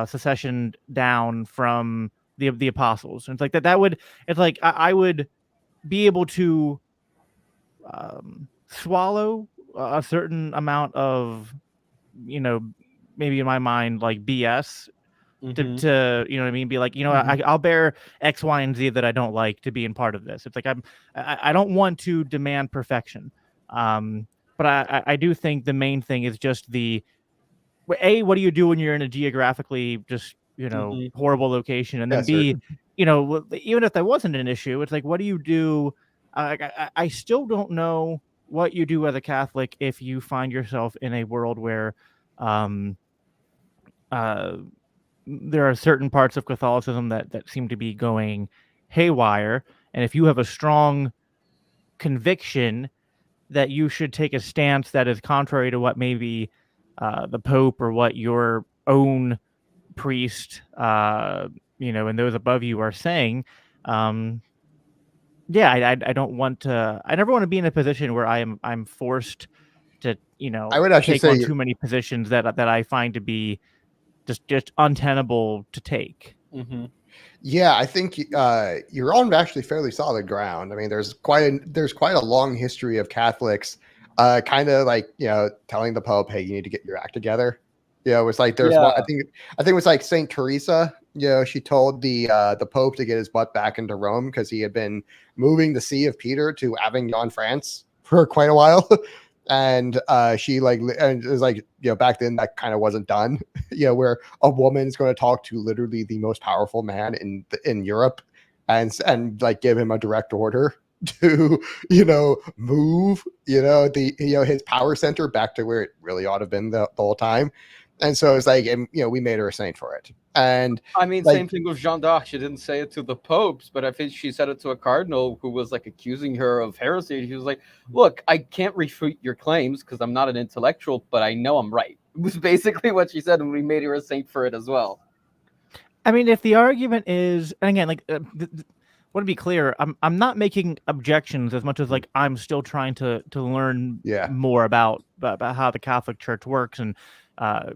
secession down from the apostles. And it's like I would be able to swallow a certain amount of, maybe in my mind, like BS, Mhm. to you know what I mean, be like, I'll bear X, Y, and Z that I don't like to be in part of this. It's like I don't want to demand perfection, but I do think the main thing is just A, what do you do when you're in a geographically just Mhm. horrible location, and then Yeah, sir. B, even if that wasn't an issue, it's like, what do you do? I still don't know what you do as a Catholic if you find yourself in a world where um uh there are certain parts of Catholicism that seem to be going haywire, and if you have a strong conviction that you should take a stance that is contrary to what maybe the Pope or what your own priest, and those above you are saying, um, yeah, I don't want to. I never want to be in a position where I'm forced to I would actually take say on too many positions that I find to be just untenable to take. Mhm. Yeah, I think you're on actually fairly solid ground. I mean, there's quite a long history of Catholics, kind of like telling the Pope, "Hey, you need to get your act together." It was like there's one. Yeah. I think it was like Saint Teresa. She told the Pope to get his butt back into Rome because he had been moving the See of Peter to Avignon, France, for quite a while. And she and it was like back then that kind of wasn't done. Where a woman is going to talk to literally the most powerful man in Europe and like give him a direct order to move his power center back to where it really ought to have been the whole time. And so it's like, and, we made her a saint for it. And I mean, like, same thing with Jeanne d'Arc. She didn't say it to the popes, but I think she said it to a cardinal who was like accusing her of heresy. He was like, "Look, I can't refute your claims because I'm not an intellectual, but I know I'm right." It was basically what she said, and we made her a saint for it as well. I mean, if the argument is, and again, like, want to be clear, I'm not making objections as much as like I'm still trying to learn more about how the Catholic Church works, and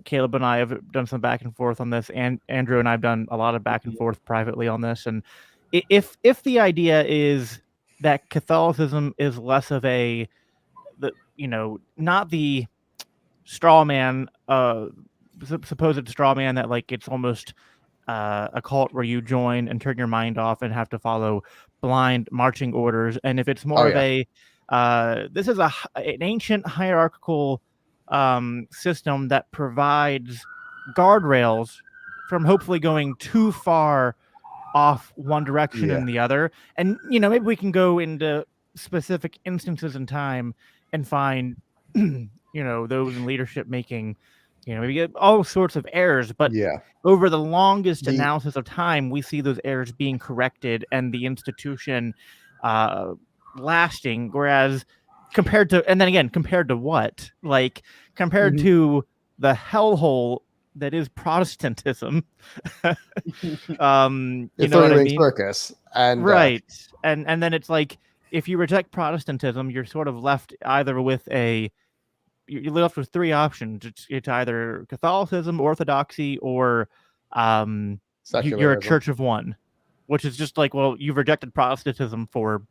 Caleb and I have done some back and forth on this, and Andrew and I've done a lot of back and forth privately on this. And if the idea is that Catholicism is less of not the straw man, supposed straw man that like it's almost a cult where you join and turn your mind off and have to follow blind marching orders, and if it's more of a this is an ancient hierarchical system that provides guardrails from hopefully going too far off one direction and the other. And maybe we can go into specific instances in time and find those in leadership making maybe get all sorts of errors, but over the longest analysis of time, we see those errors being corrected and the institution lasting. Whereas compared to what? Like compared to the hellhole that is Protestantism. You know what I mean? Circus. And right. And then it's like, if you reject Protestantism, you're sort of left either with you're left with three options. It's either Catholicism, Orthodoxy, or you're a church of one, which is just like, well, you've rejected Protestantism for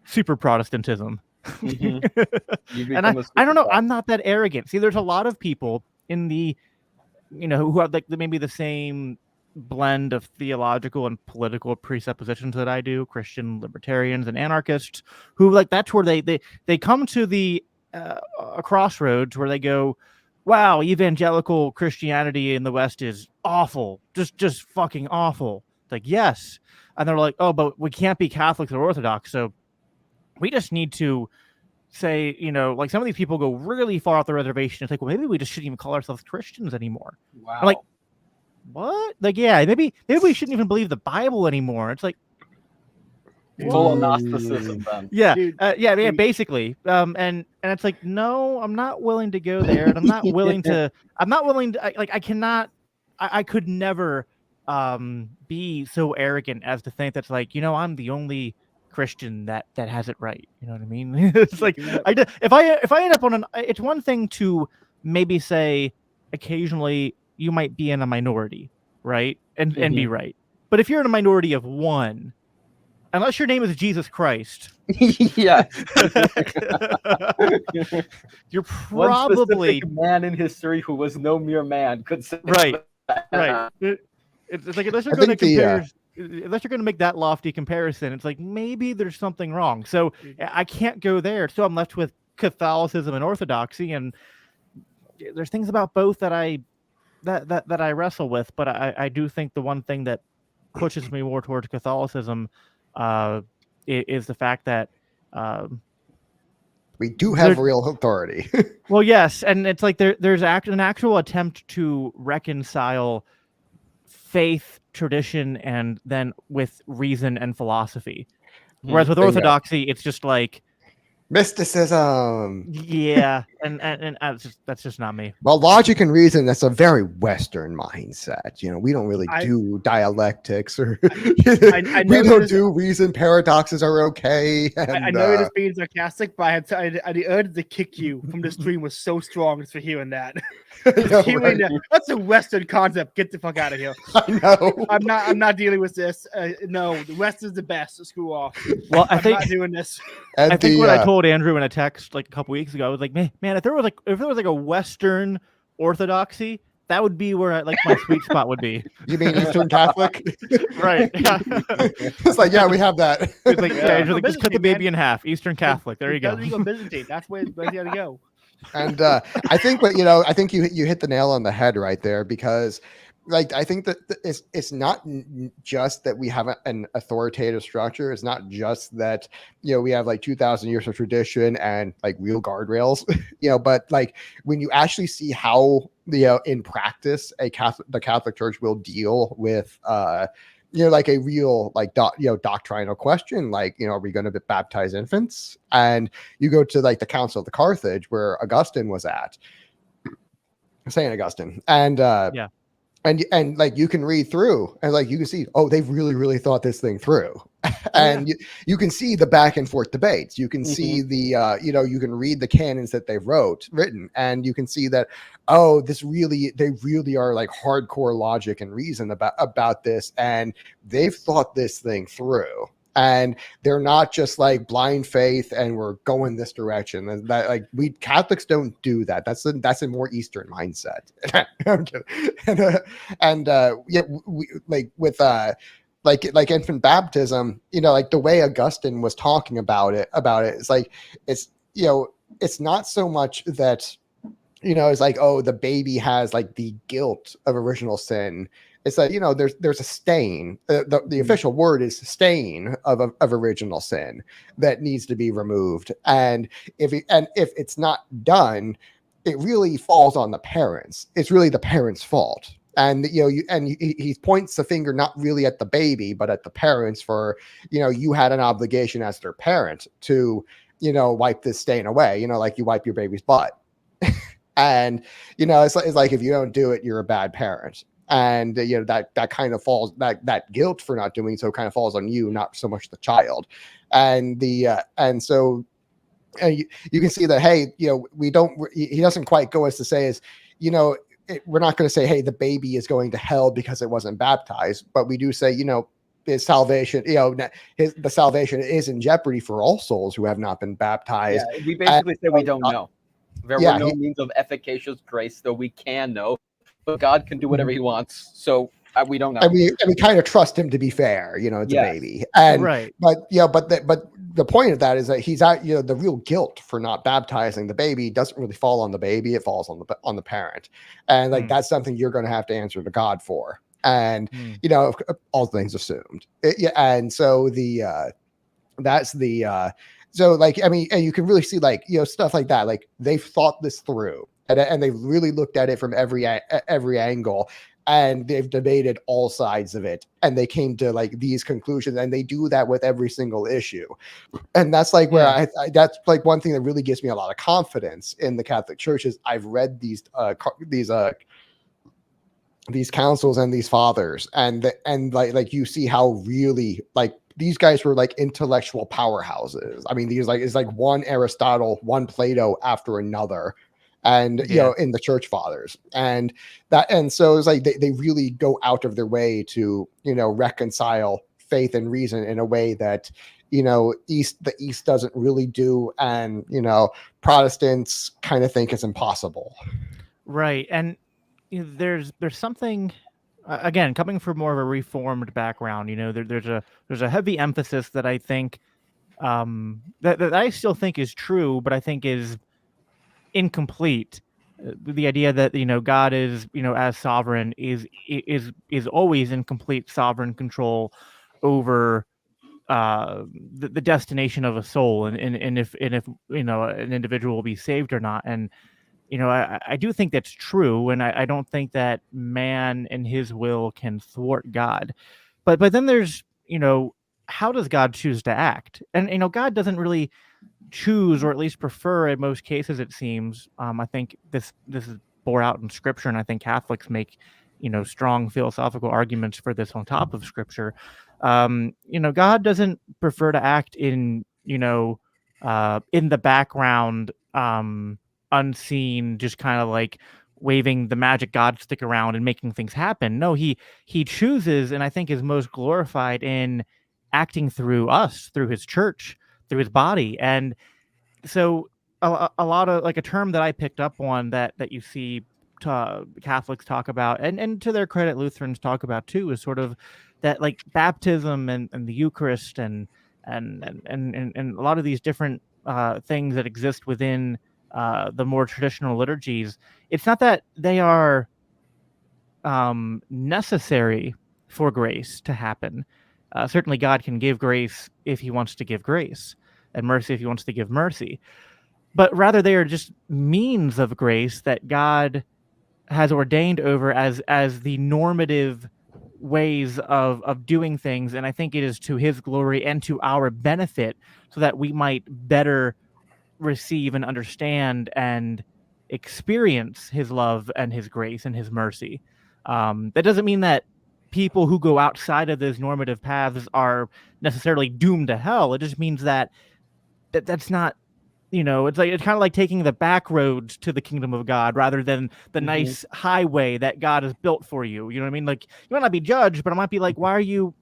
super Protestantism. Mm-hmm. And I don't know. I'm not that arrogant. See, there's a lot of people in the, who have like maybe the same blend of theological and political presuppositions that I do, Christian libertarians and anarchists, who like that's where they come to the a crossroads where they go, wow, evangelical Christianity in the West is awful, just fucking awful. It's like, yes. And they're like, oh, but we can't be Catholics or Orthodox, so we just need to say, like some of these people go really far off the reservation. It's like, well, maybe we just shouldn't even call ourselves Christians anymore. Wow. I'm like, what? Like, yeah, maybe we shouldn't even believe the Bible anymore. It's like full of Gnosticism then. Yeah, basically. And it's like, no, I'm not willing to go there, and I'm not willing to. I could never be so arrogant as to think that's like, I'm the only Christian that has it right. You know what I mean? It's like if I end up on it's one thing to maybe say occasionally you might be in a minority, right? And be right. But if you're in a minority of one, unless your name is Jesus Christ, yeah, you're probably one man in history who was no mere man could say right. It's like unless you're I going to think compare, unless you're going to make that lofty comparison, it's like maybe there's something wrong. So I can't go there. So I'm left with Catholicism and Orthodoxy, and there's things about both that I wrestle with. But I do think the one thing that pushes me more towards Catholicism is the fact that we do have real authority. well, yes, and it's like there's an actual attempt to reconcile faith, tradition, and then with reason and philosophy. Whereas with Orthodoxy, it's just like mysticism. Yeah, and that's just not me. Well, logic and reason, that's a very Western mindset. You know, we don't really do dialectics, or I we don't do reason. Paradoxes are okay. And, I know you're just being sarcastic, but the urge to kick you from the stream was so strong just for hearing that. That's a Western concept. Get the fuck out of here. I know. I'm not dealing with this. No, the West is the best. Screw off. Well, I'm not doing this. I think what I told Andrew in a text like a couple weeks ago, I was like, man, if there was like a Western Orthodoxy, that would be where my sweet spot would be. You mean Eastern Catholic? Right. Yeah. It's like, yeah, we have that. It's like, just cut the baby in half. Eastern Catholic. There you go. Byzantine. That's where you got to go. And I think you hit the nail on the head right there, because I think that it's not just that we have an authoritative structure. It's not just that, we have 2,000 years of tradition and real guardrails, but when you actually see how, in practice, the Catholic Church will deal with, a real doctrinal question, are we going to baptize infants? And you go to the Council of the Carthage, where Augustine was at, Saint Augustine, and and you can read through and you can see, they've really thought this thing through. And you can see the back and forth debates. You can see the you can read the canons that they've written, and you can see that they really are hardcore logic and reason about this, and they've thought this thing through. And they're not just blind faith and we're going this direction. And that we Catholics don't do that. That's a more Eastern mindset. With infant baptism, the way Augustine was talking about it, it's not so much that, it's the baby has the guilt of original sin. It's that, there's a stain. The official word is stain of original sin that needs to be removed. And if it's not done, it really falls on the parents. It's really the parents' fault. And he points the finger not really at the baby, but at the parents for, you had an obligation as their parent to, wipe this stain away. You wipe your baby's butt. And it's like if you don't do it, you're a bad parent. And that kind of falls, that guilt for not doing so kind of falls on you, not so much the child. And so you can see that, hey, he doesn't quite go as to say is, we're not going to say, hey, the baby is going to hell because it wasn't baptized, but we do say, his salvation, the salvation is in jeopardy for all souls who have not been baptized. Yeah, we basically say we don't know. There were no means of efficacious grace, though we can know. But God can do whatever He wants, so we don't know. And we kind of trust Him to be fair, it's a baby. And right. But the point of that is that he's at the real guilt for not baptizing the baby doesn't really fall on the baby; it falls on the parent, and that's something you're going to have to answer to God for. And all things assumed, and so that's the so and you can really see stuff like that. They've thought this through. And they've really looked at it from every angle, and they've debated all sides of it, and they came to these conclusions, and they do that with every single issue. And that's where that's one thing that really gives me a lot of confidence in the Catholic Church is I've read these councils and these fathers, and you see how really these guys were intellectual powerhouses. I mean, these it's one Aristotle, one Plato after another. And in the church fathers, and so it's they really go out of their way to reconcile faith and reason in a way that the East doesn't really do, and Protestants kind of think it's impossible. Right, and there's something again, coming from more of a reformed background, there's a heavy emphasis that I think that I still think is true, but I think is incomplete. The idea that God is as sovereign is always in complete sovereign control over the destination of a soul, and if an individual will be saved or not. And I do think that's true, and I don't think that man and his will can thwart God. But then there's how does God choose to act? And God doesn't really choose, or at least prefer in most cases, it seems. I think this is bore out in Scripture, and I think Catholics make strong philosophical arguments for this on top of Scripture. God doesn't prefer to act in the background, unseen, just kind of like waving the magic God stick around and making things happen. No, he chooses, and I think is most glorified in acting through us, through his church, through his body. And so a lot of, like, a term that I picked up on that you see Catholics talk about, and to their credit, Lutherans talk about too, is sort of that, like, baptism and the Eucharist and a lot of these different things that exist within the more traditional liturgies. It's not that they are necessary for grace to happen. Certainly God can give grace if he wants to give grace, and mercy if he wants to give mercy. But rather they are just means of grace that God has ordained over as the normative ways of doing things. And I think it is to his glory and to our benefit, so that we might better receive and understand and experience his love and his grace and his mercy. That doesn't mean that people who go outside of those normative paths are necessarily doomed to hell. It just means that's not, it's kind of like taking the back roads to the kingdom of God rather than the nice highway that God has built for you. You know what I mean? Like, you might not be judged, but it might be like, why are you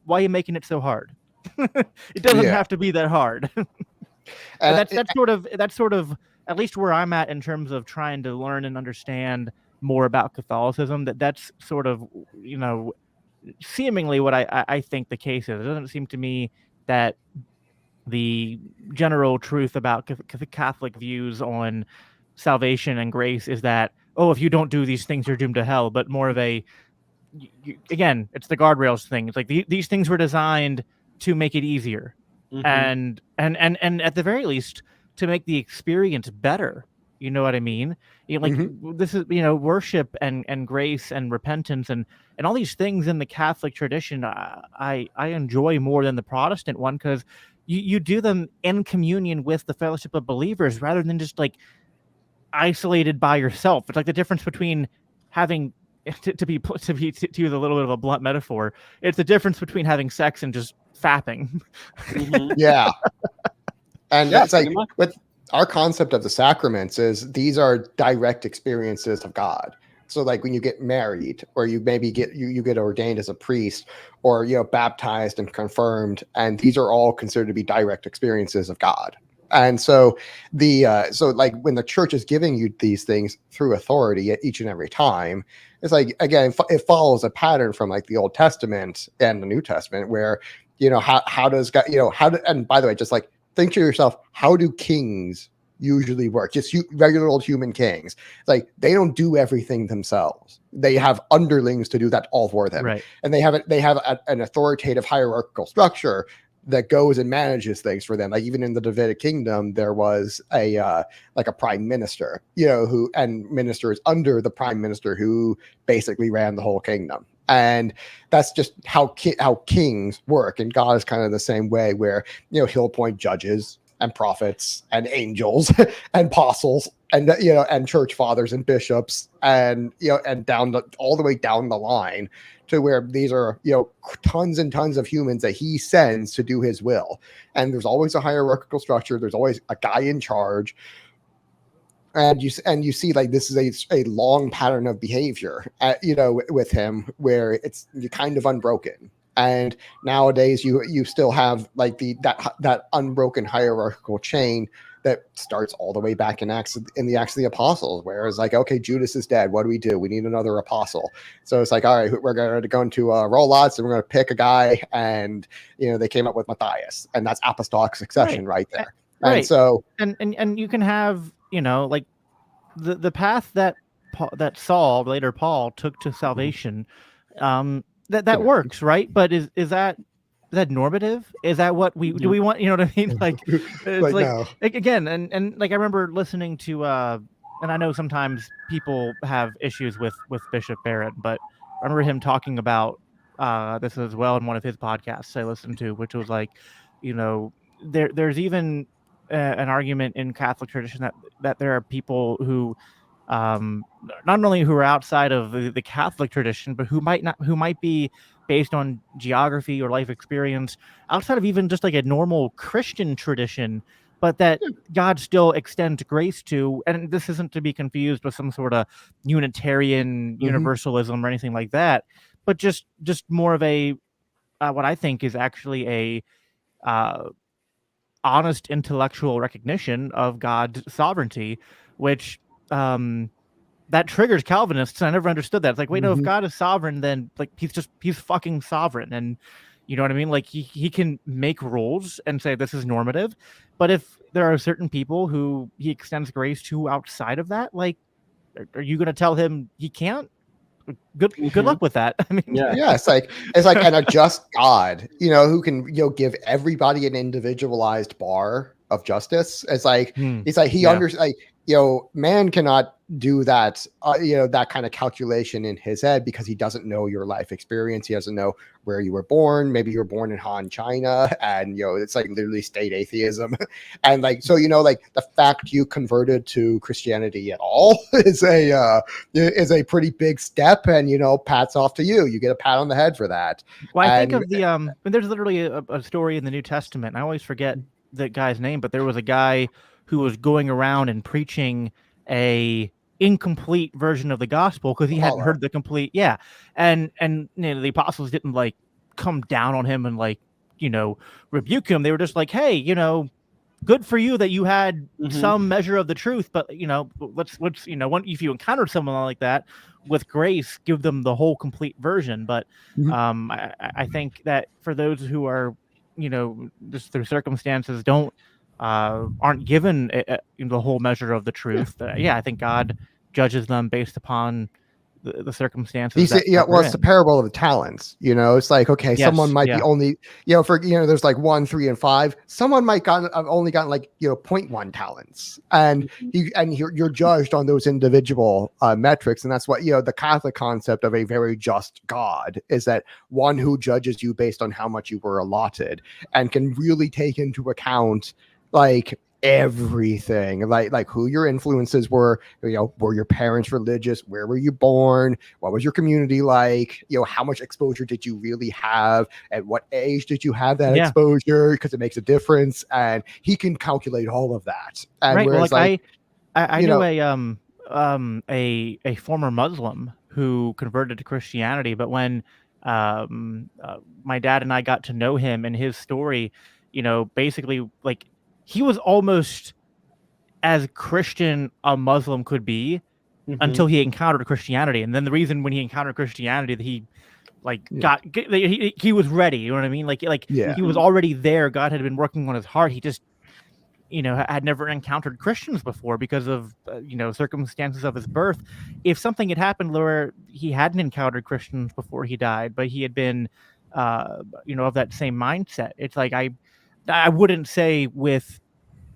making it so hard? It doesn't have to be that hard. And that's sort of at least where I'm at in terms of trying to learn and understand more about Catholicism. That's sort of, seemingly what I think the case is. It doesn't seem to me that the general truth about Catholic views on salvation and grace is that, oh, if you don't do these things, you're doomed to hell. But more of a, again, it's the guardrails thing. It's like these things were designed to make it easier, and at the very least to make the experience better. You know what I mean? This is, worship and grace and repentance and all these things in the Catholic tradition. I enjoy more than the Protestant one, because you do them in communion with the fellowship of believers rather than just like isolated by yourself. It's like the difference between having to use a little bit of a blunt metaphor. It's the difference between having sex and just fapping. Yeah. And it's like with our concept of the sacraments is these are direct experiences of God. So like when you get married, or you maybe get ordained as a priest, or baptized and confirmed, and these are all considered to be direct experiences of God. And so so like when the church is giving you these things through authority at each and every time, it's like, again, it follows a pattern from like the Old Testament and the New Testament, where how does God, and by the way, just like think to yourself, how do kings usually work? Just regular old human kings. Like, they don't do everything themselves. They have underlings to do that all for them. Right. And they have an authoritative hierarchical structure that goes and manages things for them. Like even in the Davidic kingdom, there was a prime minister, who, and ministers under the prime minister, who basically ran the whole kingdom. And that's just how kings work. And God is kind of the same way, where he'll appoint judges and prophets and angels and apostles and and church fathers and bishops and and all the way down the line, to where these are tons and tons of humans that he sends to do his will. And there's always a hierarchical structure. There's always a guy in charge. And you see like this is a long pattern of behavior, with him, where it's kind of unbroken. And nowadays you still have like that unbroken hierarchical chain that starts all the way back in the Acts of the Apostles, where it's like, okay, Judas is dead. What do? We need another apostle. So it's like, all right, we're going to go into roll lots, and we're going to pick a guy, and they came up with Matthias, and that's apostolic succession right there. Right. And so, and you can have like the path that Saul, later Paul, took to salvation. That works, right? But is that normative? Is that what do we want? You know what I mean? Like, it's no. Again, and like I remember listening to and I know sometimes people have issues with Bishop Barrett, but I remember him talking about this as well in one of his podcasts I listened to, which was like, there's even an argument in Catholic tradition that there are people who not only who are outside of the Catholic tradition, but who might be based on geography or life experience outside of even just like a normal Christian tradition, but that God still extends grace to. And this isn't to be confused with some sort of Unitarian universalism or anything like that, but just more of a what I think is actually a honest intellectual recognition of God's sovereignty, which that triggers Calvinists. I never understood that. It's like, wait, no, if God is sovereign, then like he's fucking sovereign. And you know what I mean? Like he can make rules and say this is normative. But if there are certain people who he extends grace to outside of that, like, are you going to tell him he can't? Good luck with that. I mean, it's like an just God, who can give everybody an individualized bar of justice. It's like he understands. Man cannot do that. That kind of calculation in his head because he doesn't know your life experience. He doesn't know where you were born. Maybe you were born in Han, China, and it's like literally state atheism. And like so, like the fact you converted to Christianity at all is a pretty big step. And pats off to you. You get a pat on the head for that. Well, I think of the there's literally a story in the New Testament. I always forget the guy's name, but there was a guy who was going around and preaching a incomplete version of the gospel because he hadn't heard the complete. And the apostles didn't like come down on him and like rebuke him. They were just like, hey, good for you that you had some measure of the truth, but let's if you encountered someone like that with grace, give them the whole complete version. But I think that for those who are just their circumstances aren't given the whole measure of the truth. I think God judges them based upon the circumstances. It's the parable of the talents. It's like, okay, someone might be only, there's like 1, 3, and 5. Someone might have only gotten like 0.1 talents, and you're judged on those individual metrics, and that's what the Catholic concept of a very just God is, that one who judges you based on how much you were allotted and can really take into account like everything, like who your influences were, were your parents religious, where were you born, what was your community like, how much exposure did you really have, at what age did you have that exposure, because it makes a difference, and he can calculate all of that. And right. Well, like I knew a former Muslim who converted to Christianity, but when my dad and I got to know him and his story, basically like he was almost as Christian a Muslim could be until he encountered Christianity. And then the reason when he encountered Christianity that he he was ready, you know what I mean? Like he was already there. God had been working on his heart. He just, had never encountered Christians before because of, circumstances of his birth. If something had happened where he hadn't encountered Christians before he died, but he had been, of that same mindset, it's like, I wouldn't say with,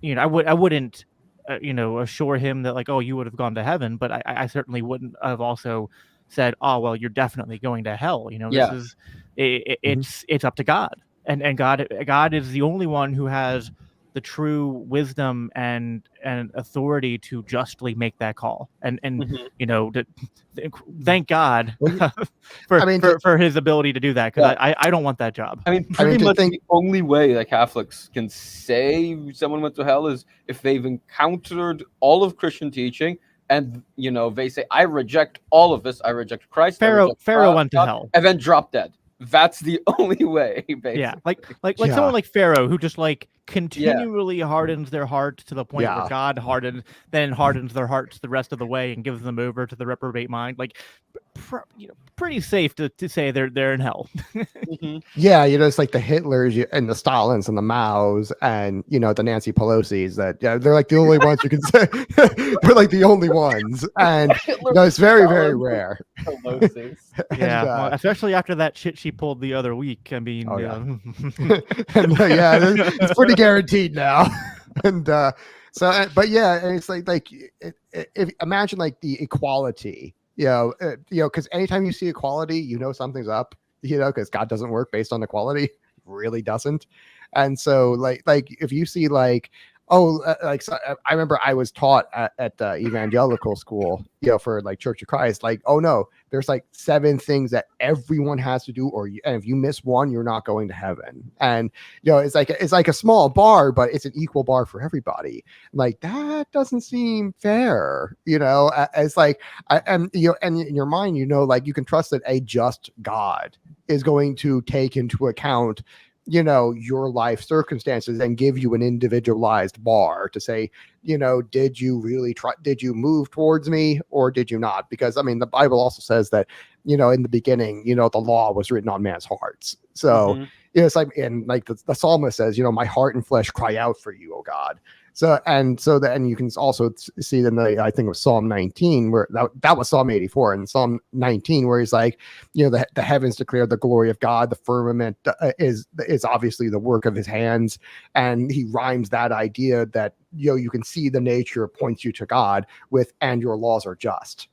I wouldn't, assure him that like, oh, you would have gone to heaven, but I certainly wouldn't have also said, oh, well, you're definitely going to hell. This is, it's up to God, and God is the only one who has the true wisdom and authority to justly make that call. And thank God for his ability to do that, because I don't want that job. I mean, pretty much the only way that Catholics can say someone went to hell is if they've encountered all of Christian teaching and they say, I reject all of this. I reject Christ. Pharaoh went to hell and then dropped dead. That's the only way, basically. Yeah, like Yeah. someone like Pharaoh who just like continually hardens their heart to the point where Yeah. God hardens their hearts the rest of the way and gives them over to the reprobate mind. Like, pretty safe to say they're in hell. Mhm. Yeah, it's like the Hitlers and the Stalins and the Maos and the Nancy Pelosi's that they're like the only ones you can say. They're like the only ones, and it's very, very rare. Pelosi's. Yeah, And, well, especially after that shit she pulled the other week. I mean, Oh, yeah. And, it's pretty guaranteed now. And but yeah, and it's like if imagine like the equality, because anytime you see equality, something's up, because God doesn't work based on equality, really doesn't. And so like if you see like, so I remember I was taught at evangelical school, for like Church of Christ, like, oh no, there's like 7 things that everyone has to do, and if you miss one, you're not going to heaven. And it's like a small bar, but it's an equal bar for everybody. Like that doesn't seem fair, It's like, and in your mind, like you can trust that a just God is going to take into account your life circumstances and give you an individualized bar to say, did you really try? Did you move towards me or did you not? Because I mean, the Bible also says that, in the beginning, the law was written on man's hearts. So it's like, and like the psalmist says, my heart and flesh cry out for you, oh God. And you can also see in I think it was Psalm 19 where that was Psalm 84 and Psalm 19 where he's like, the heavens declare the glory of God, the firmament is obviously the work of his hands, and he rhymes that idea that you can see the nature points you to God with, and your laws are just.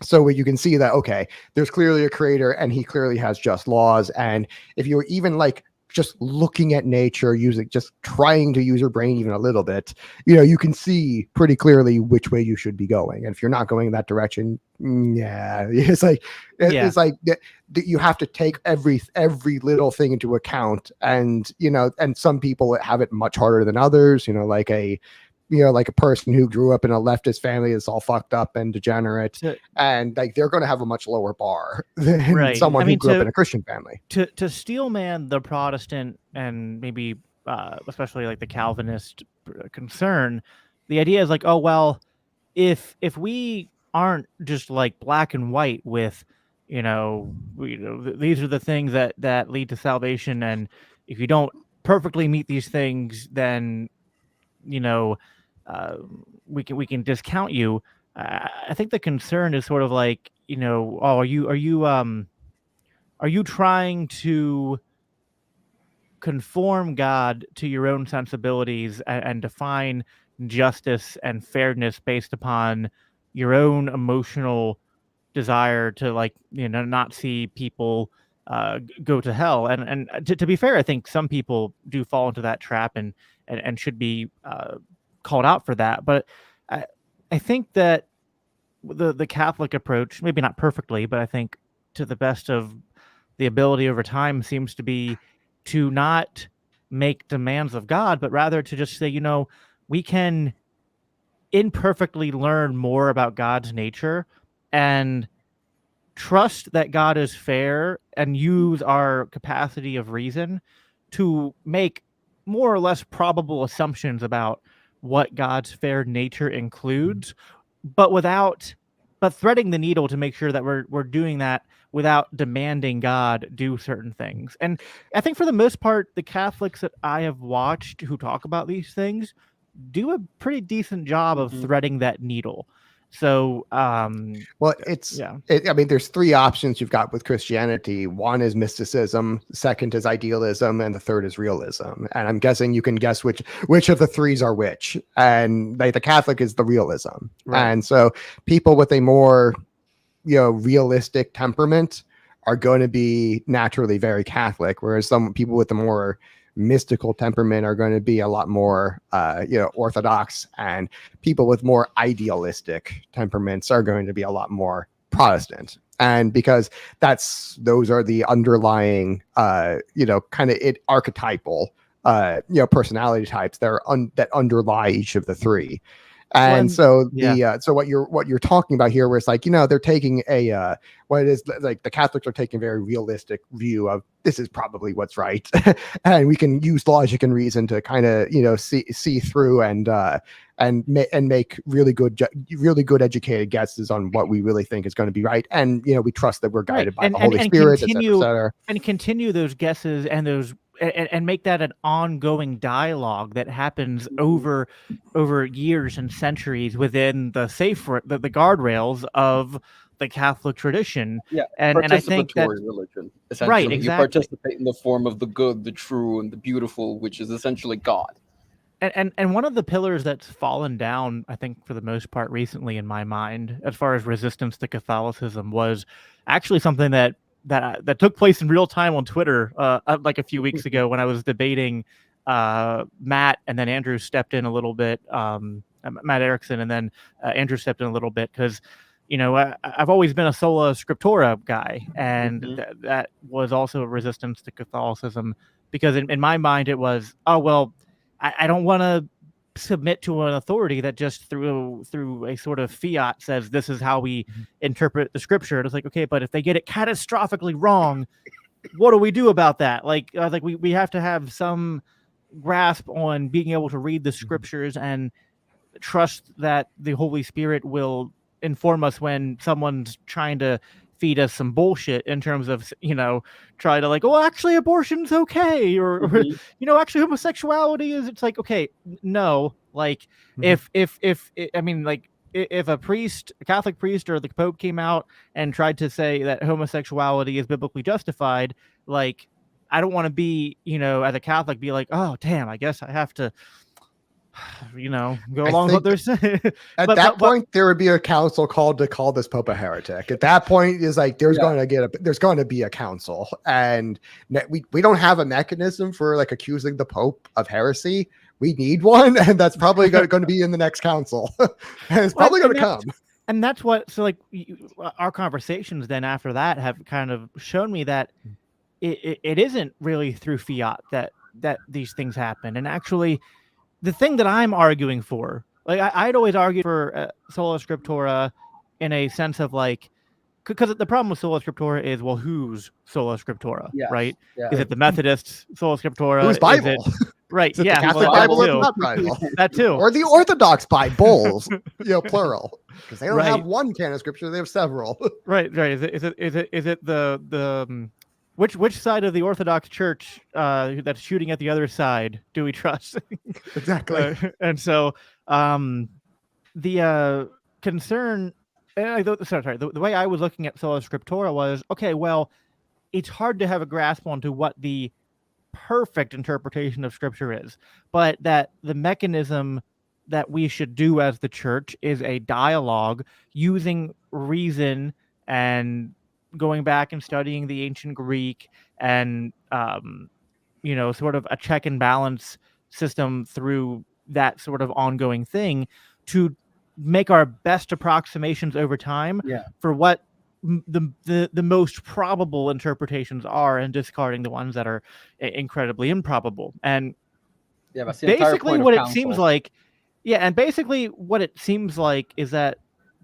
So you can see that, okay, there's clearly a creator and he clearly has just laws. And if you're even like just looking at nature, just trying to use your brain even a little bit, you can see pretty clearly which way you should be going. And if you're not going in that direction, it's like you have to take every little thing into account. And and some people have it much harder than others. Like a person who grew up in a leftist family is all fucked up and degenerate, and like they're going to have a much lower bar than someone who grew up in a Christian family. To steelman the Protestant and maybe especially like the Calvinist concern, the idea is like, oh well, if we aren't just like black and white with these are the things that lead to salvation, and if you don't perfectly meet these things, then we can discount you. I think the concern is sort of like, are you trying to conform God to your own sensibilities and define justice and fairness based upon your own emotional desire to like not see people go to hell? And to be fair, I think some people do fall into that trap and should be called out for that. But I think that the Catholic approach, maybe not perfectly, but I think to the best of the ability over time, seems to be to not make demands of God, but rather to just say, we can imperfectly learn more about God's nature and trust that God is fair and use our capacity of reason to make more or less probable assumptions about what God's fair nature includes, but threading the needle to make sure that we're doing that without demanding God do certain things. And I think for the most part, the Catholics that I have watched who talk about these things do a pretty decent job of threading that needle. So, I mean, there's 3 options you've got with Christianity. One is mysticism, second is idealism, and the third is realism. And I'm guessing you can guess which of the 3s are which. And like the Catholic is the realism. Right. And so people with a more, realistic temperament are going to be naturally very Catholic, whereas some people with the more mystical temperament are going to be a lot more Orthodox, and people with more idealistic temperaments are going to be a lot more Protestant. And because those are the underlying kind of archetypal personality types that underlie each of the 3. And so yeah. so what you're talking about here, where it's like, they're taking a what it is like the Catholics are taking a very realistic view of this is probably what's right, and we can use logic and reason to kind of see through and make really good educated guesses on what we really think is going to be right, and we trust that we're guided by the Holy Spirit, et cetera. And continue those guesses and those and make that an ongoing dialogue that happens over years and centuries within the the guardrails of the Catholic tradition. Yeah, and I think that religion, essentially. Right, exactly. You participate in the form of the good, the true, and the beautiful, which is essentially God. And one of the pillars that's fallen down, I think, for the most part recently in my mind, as far as resistance to Catholicism, was actually something that took place in real time on Twitter, like a few weeks ago when I was debating Matt, and then Andrew stepped in a little bit, Matt Erickson, and then Andrew stepped in a little bit because, I've always been a sola scriptura guy, and that was also a resistance to Catholicism because in my mind it was, oh, well, I don't want to submit to an authority that just through a sort of fiat says this is how we interpret the scripture. It's like, okay, but if they get it catastrophically wrong, what do we do about that? Like we have to have some grasp on being able to read the scriptures and trust that the Holy Spirit will inform us when someone's trying to feed us some bullshit in terms of, try to like, oh, actually abortion's okay. Or actually homosexuality is, it's like, okay, no, like if a priest, a Catholic priest or the Pope came out and tried to say that homosexuality is biblically justified, like, I don't want to be, as a Catholic, be like, oh, damn, I guess I have to, go along with what they're saying. At that point, there would be a council called to call this Pope a heretic. At that point, is like there's going to be a council, and we don't have a mechanism for like accusing the Pope of heresy. We need one, and that's probably going to be in the next council. And it's probably going to come. And that's what. So like our conversations then after that have kind of shown me that it isn't really through fiat that these things happen, and actually. The thing that I'm arguing for, like I'd always argue for sola scriptura in a sense of like, because the problem with sola scriptura is, well, whose sola scriptura, right? Yeah. Is it the Methodists' sola scriptura? Whose Bible? Right. Is it yeah. the Catholic Bible or not Bible? That too. Or the Orthodox Bibles, plural, because they don't have one canon of scripture; they have several. Right. Is it the Which side of the Orthodox Church that's shooting at the other side do we trust? Exactly. And so the concern, the way I was looking at sola scriptura was, okay, well, it's hard to have a grasp onto what the perfect interpretation of Scripture is, but that the mechanism that we should do as the church is a dialogue using reason and going back and studying the ancient Greek and, sort of a check and balance system through that sort of ongoing thing to make our best approximations over time for what the most probable interpretations are, and discarding the ones that are incredibly improbable. And basically what it seems like, what it seems like is that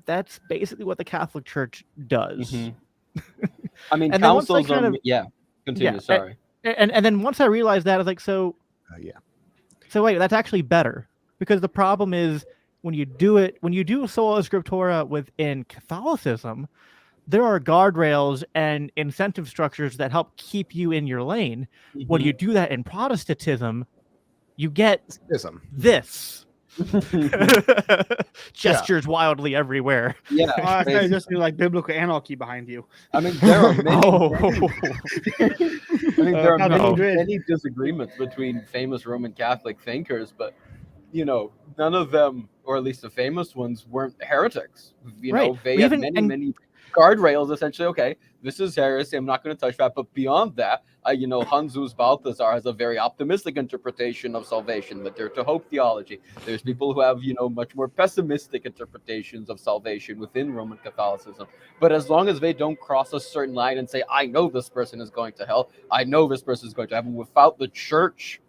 that's basically what the Catholic Church does. Mm-hmm. I mean, councils are, continue, sorry. And then once I realized that, I was like, so wait, that's actually better. Because the problem is when you do sola scriptura within Catholicism, there are guardrails and incentive structures that help keep you in your lane. Mm-hmm. When you do that in Protestantism, you get this. Gestures wildly everywhere. Yeah, there's just like biblical anarchy behind you. I mean, there are many disagreements between famous Roman Catholic thinkers, but none of them, or at least the famous ones, weren't heretics. They have many guardrails. Essentially, okay, this is heresy. I'm not going to touch that. But beyond that, Hansus Balthasar has a very optimistic interpretation of salvation, the Dare to Hope theology. There's people who have, much more pessimistic interpretations of salvation within Roman Catholicism. But as long as they don't cross a certain line and say, I know this person is going to hell, I know this person is going to heaven, without the church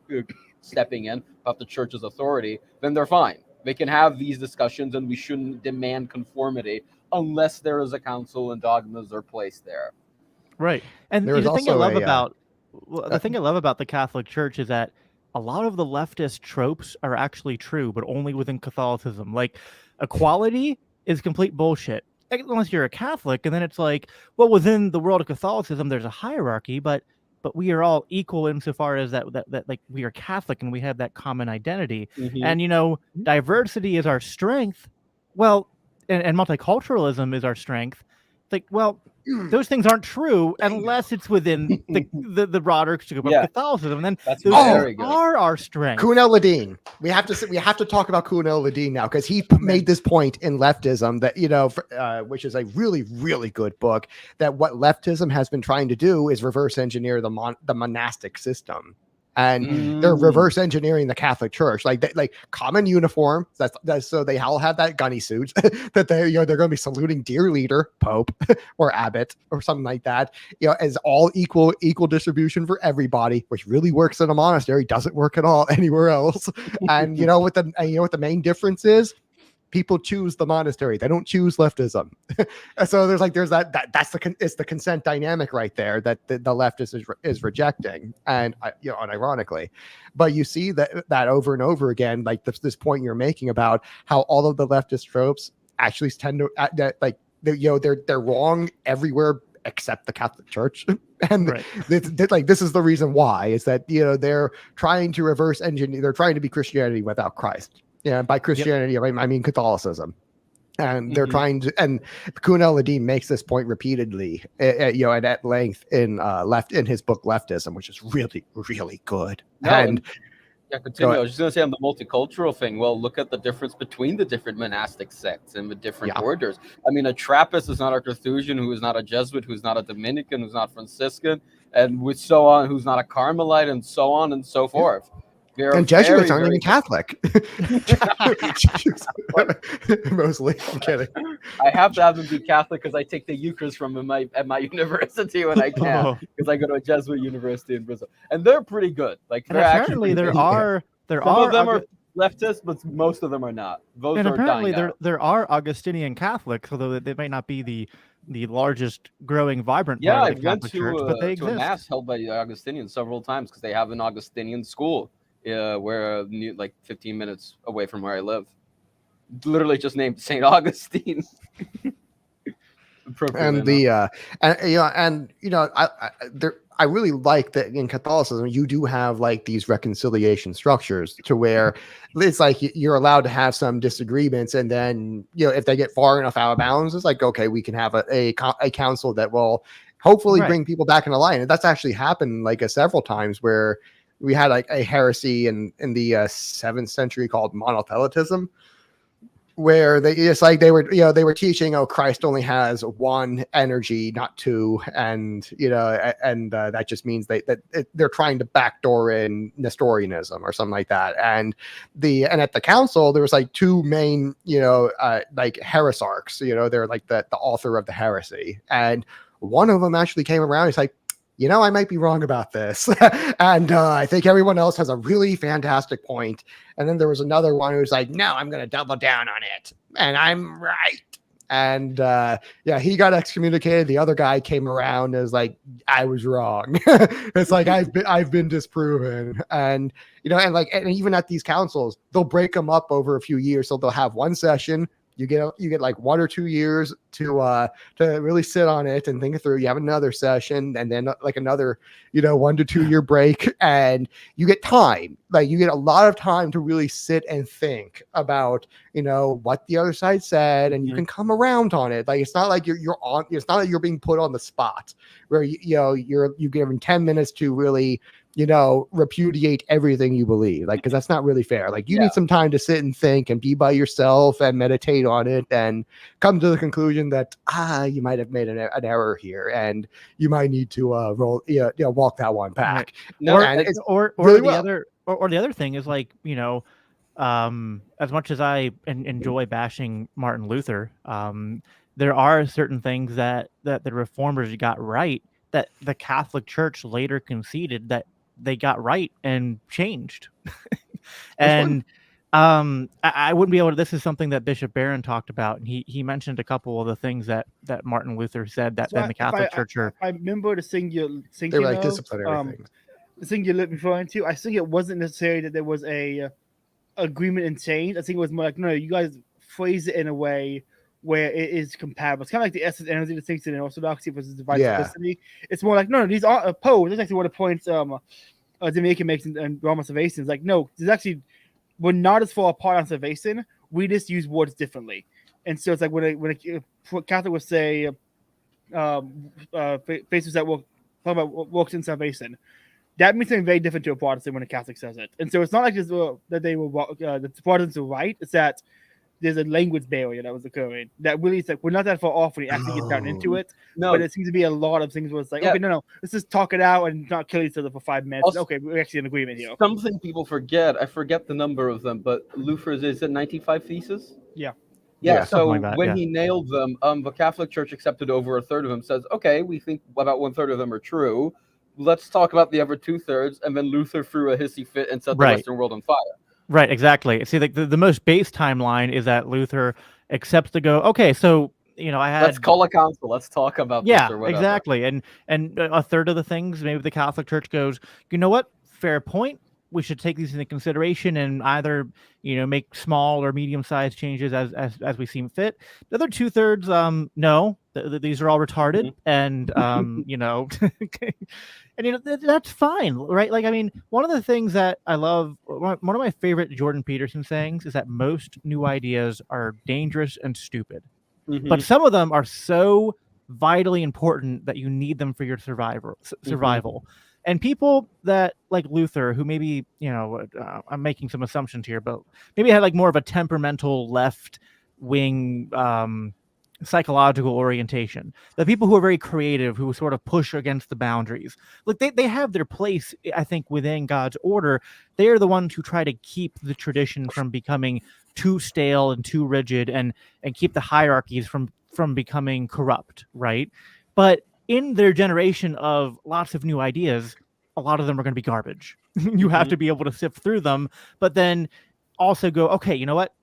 stepping in, without the church's authority, then they're fine. They can have these discussions, and we shouldn't demand conformity unless there is a council and dogmas are placed there. Right. And There is the thing I also love a, about the thing I love about the Catholic Church is that a lot of the leftist tropes are actually true, but only within Catholicism. Like equality is complete bullshit. Unless you're a Catholic, and then it's like, well, within the world of Catholicism, there's a hierarchy, but we are all equal insofar as that like we are Catholic and we have that common identity. Mhm. And you know, diversity is our strength. Well, and multiculturalism is our strength. It's like, well, those things aren't true unless it's within the broader scope of Yeah. Catholicism. And then That's those very things good. are our strength. Kuhn el-Ladin. We have to talk about Kuhn el-Ladin now, because he made this point in Leftism that, you know, which is a really, really good book, that what leftism has been trying to do is reverse engineer the monastic system. And they're reverse engineering the Catholic Church, like common uniform. That's so they all have that gunny suit that they're going to be saluting dear leader, Pope or Abbot or something like that. You know, as all equal distribution for everybody, which really works in a monastery, doesn't work at all anywhere else. And you know what the main difference is? People choose the monastery. They don't choose leftism. So there's it's the consent dynamic right there that the leftist is rejecting, and unironically, but you see that over and over again, like this point you're making about how all of the leftist tropes actually tend to they're wrong everywhere except the Catholic Church. And Right. this is the reason why, is that, you know, they're trying to reverse engineer. They're trying to be Christianity without Christ. Yeah, by Christianity, I mean Catholicism, and they're trying to. And Kuhn el-Ladin makes this point repeatedly, and at length in his book Leftism, which is really, really good. Yeah, continue. I was just going to say on the multicultural thing. Well, look at the difference between the different monastic sects and the different orders. I mean, a Trappist is not a Carthusian, who is not a Jesuit, who's not a Dominican, who's not Franciscan, and with so on, who's not a Carmelite, and so on and so forth. And Jesuits aren't even Catholic. Mostly, I'm kidding. I have to have them be Catholic because I take the Eucharist from them at my university when I can, because I go to a Jesuit university in Brazil, and they're pretty good. Like, And apparently there are some of them are leftists, but most of them are not. Those and are apparently dying out. there are Augustinian Catholics, although they might not be the largest growing vibrant Yeah, part I of the went Catholic to Church, but they to a exist. mass held by the Augustinians several times, because they have an Augustinian school. Where like 15 minutes away from where I live, literally just named St. Augustine. I really like that in Catholicism you do have like these reconciliation structures to where it's like you're allowed to have some disagreements, and then, you know, if they get far enough out of bounds, it's like, okay, we can have a council that will hopefully bring people back into line. And that's actually happened like several times, where we had like a heresy in the 7th century called monothelitism, where they were teaching, oh, Christ only has one energy, not two, and that just means they're trying to backdoor in Nestorianism or something like that. And at the council there was like two main like heresiarchs, they're like the author of the heresy, and one of them actually came around. He's like, I might be wrong about this. And I think everyone else has a really fantastic point. And then there was another one who was like, no, I'm going to double down on it, and I'm right. And he got excommunicated. The other guy came around and was like, I was wrong. It's like, I've been disproven. And, and even at these councils, they'll break them up over a few years. So they'll have one session. You get like 1 or 2 years to really sit on it and think it through. You have another session, and then like another 1 to 2 year break, and you get time. Like, you get a lot of time to really sit and think about what the other side said, and you can come around on it. Like, it's not like it's not like you're being put on the spot where you're given 10 minutes to really repudiate everything you believe, like, because that's not really fair. Like, you need some time to sit and think and be by yourself and meditate on it and come to the conclusion that you might have made an error here, and you might need to walk that one back. Right. Or the other thing is, like, as much as I enjoy bashing Martin Luther, there are certain things that the reformers got right that the Catholic Church later conceded that they got right and changed. And I wouldn't be able to. This is something that Bishop Barron talked about, and he mentioned a couple of the things that Martin Luther said that So then the Catholic Church are. I remember the thing you're They thinking were like of, disciplinary things. the thing you're referring to. I think it wasn't necessary that there was a agreement and change. I think it was more like, no, you guys phrase it in a way where it is compatible. It's kind of like the essence energy distinction in Orthodoxy versus divine simplicity. It's more like, no, these aren't opposed. That's actually what the points Dominican makes and Roman Salvation is like, no, there's actually, we're not as far apart on salvation. We just use words differently. And so it's like when a Catholic would say, faces that will talk about works in salvation, that means something very different to a Protestant when a Catholic says it. And so it's not like that they were the Protestants were right. It's that there's a language barrier that was occurring. That really is like, we're not that far off when you actually get down into it. No, but it seems to be a lot of things where it's like, okay, no, let's just talk it out and not kill each other for 5 minutes. Also, okay, we're actually in agreement here. Something people forget, I forget the number of them, but Luther's, is it 95 theses? Yeah. So like that, when he nailed them, the Catholic Church accepted over a third of them, says, okay, we think about 1/3 of them are true. Let's talk about the other 2/3. And then Luther threw a hissy fit and set the Western world on fire. Right, exactly. See, like the most base timeline is that Luther accepts to go, okay, so, I had... Let's call a council. Let's talk about this or whatever. Exactly. And a third of the things, maybe the Catholic Church goes, you know what? Fair point. We should take these into consideration and either, make small or medium-sized changes as we seem fit. The other 2/3, no, these are all retarded, and and that's fine, right? Like, I mean, one of the things that I love, one of my favorite Jordan Peterson sayings is that most new ideas are dangerous and stupid, but some of them are so vitally important that you need them for your survival. And people that like Luther, who maybe, I'm making some assumptions here, but maybe had like more of a temperamental left wing psychological orientation. The people who are very creative, who sort of push against the boundaries. Look, they have their place, I think, within God's order. They are the ones who try to keep the tradition from becoming too stale and too rigid and keep the hierarchies from becoming corrupt, right? But in their generation of lots of new ideas, a lot of them are going to be garbage. You have to be able to sift through them, but then also go, okay, you know what?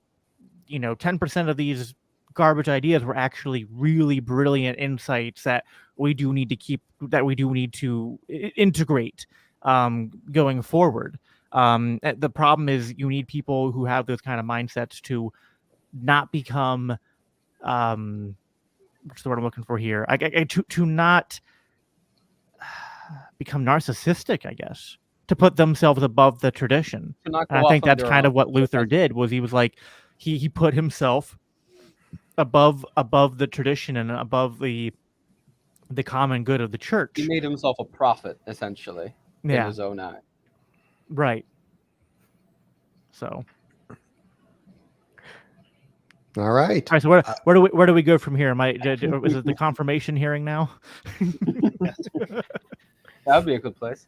10% of these garbage ideas were actually really brilliant insights that we do need to integrate going forward. The problem is you need people who have those kind of mindsets to not become what's the word I'm looking for here? To not become narcissistic, I guess, to put themselves above the tradition. And I think that's kind of what Luther did. Was he was like he put himself above the tradition and above the common good of the church. He made himself a prophet, essentially, in his own eye. Right. So. All right. So where do we go from here? Is it the confirmation hearing now? That would be a good place.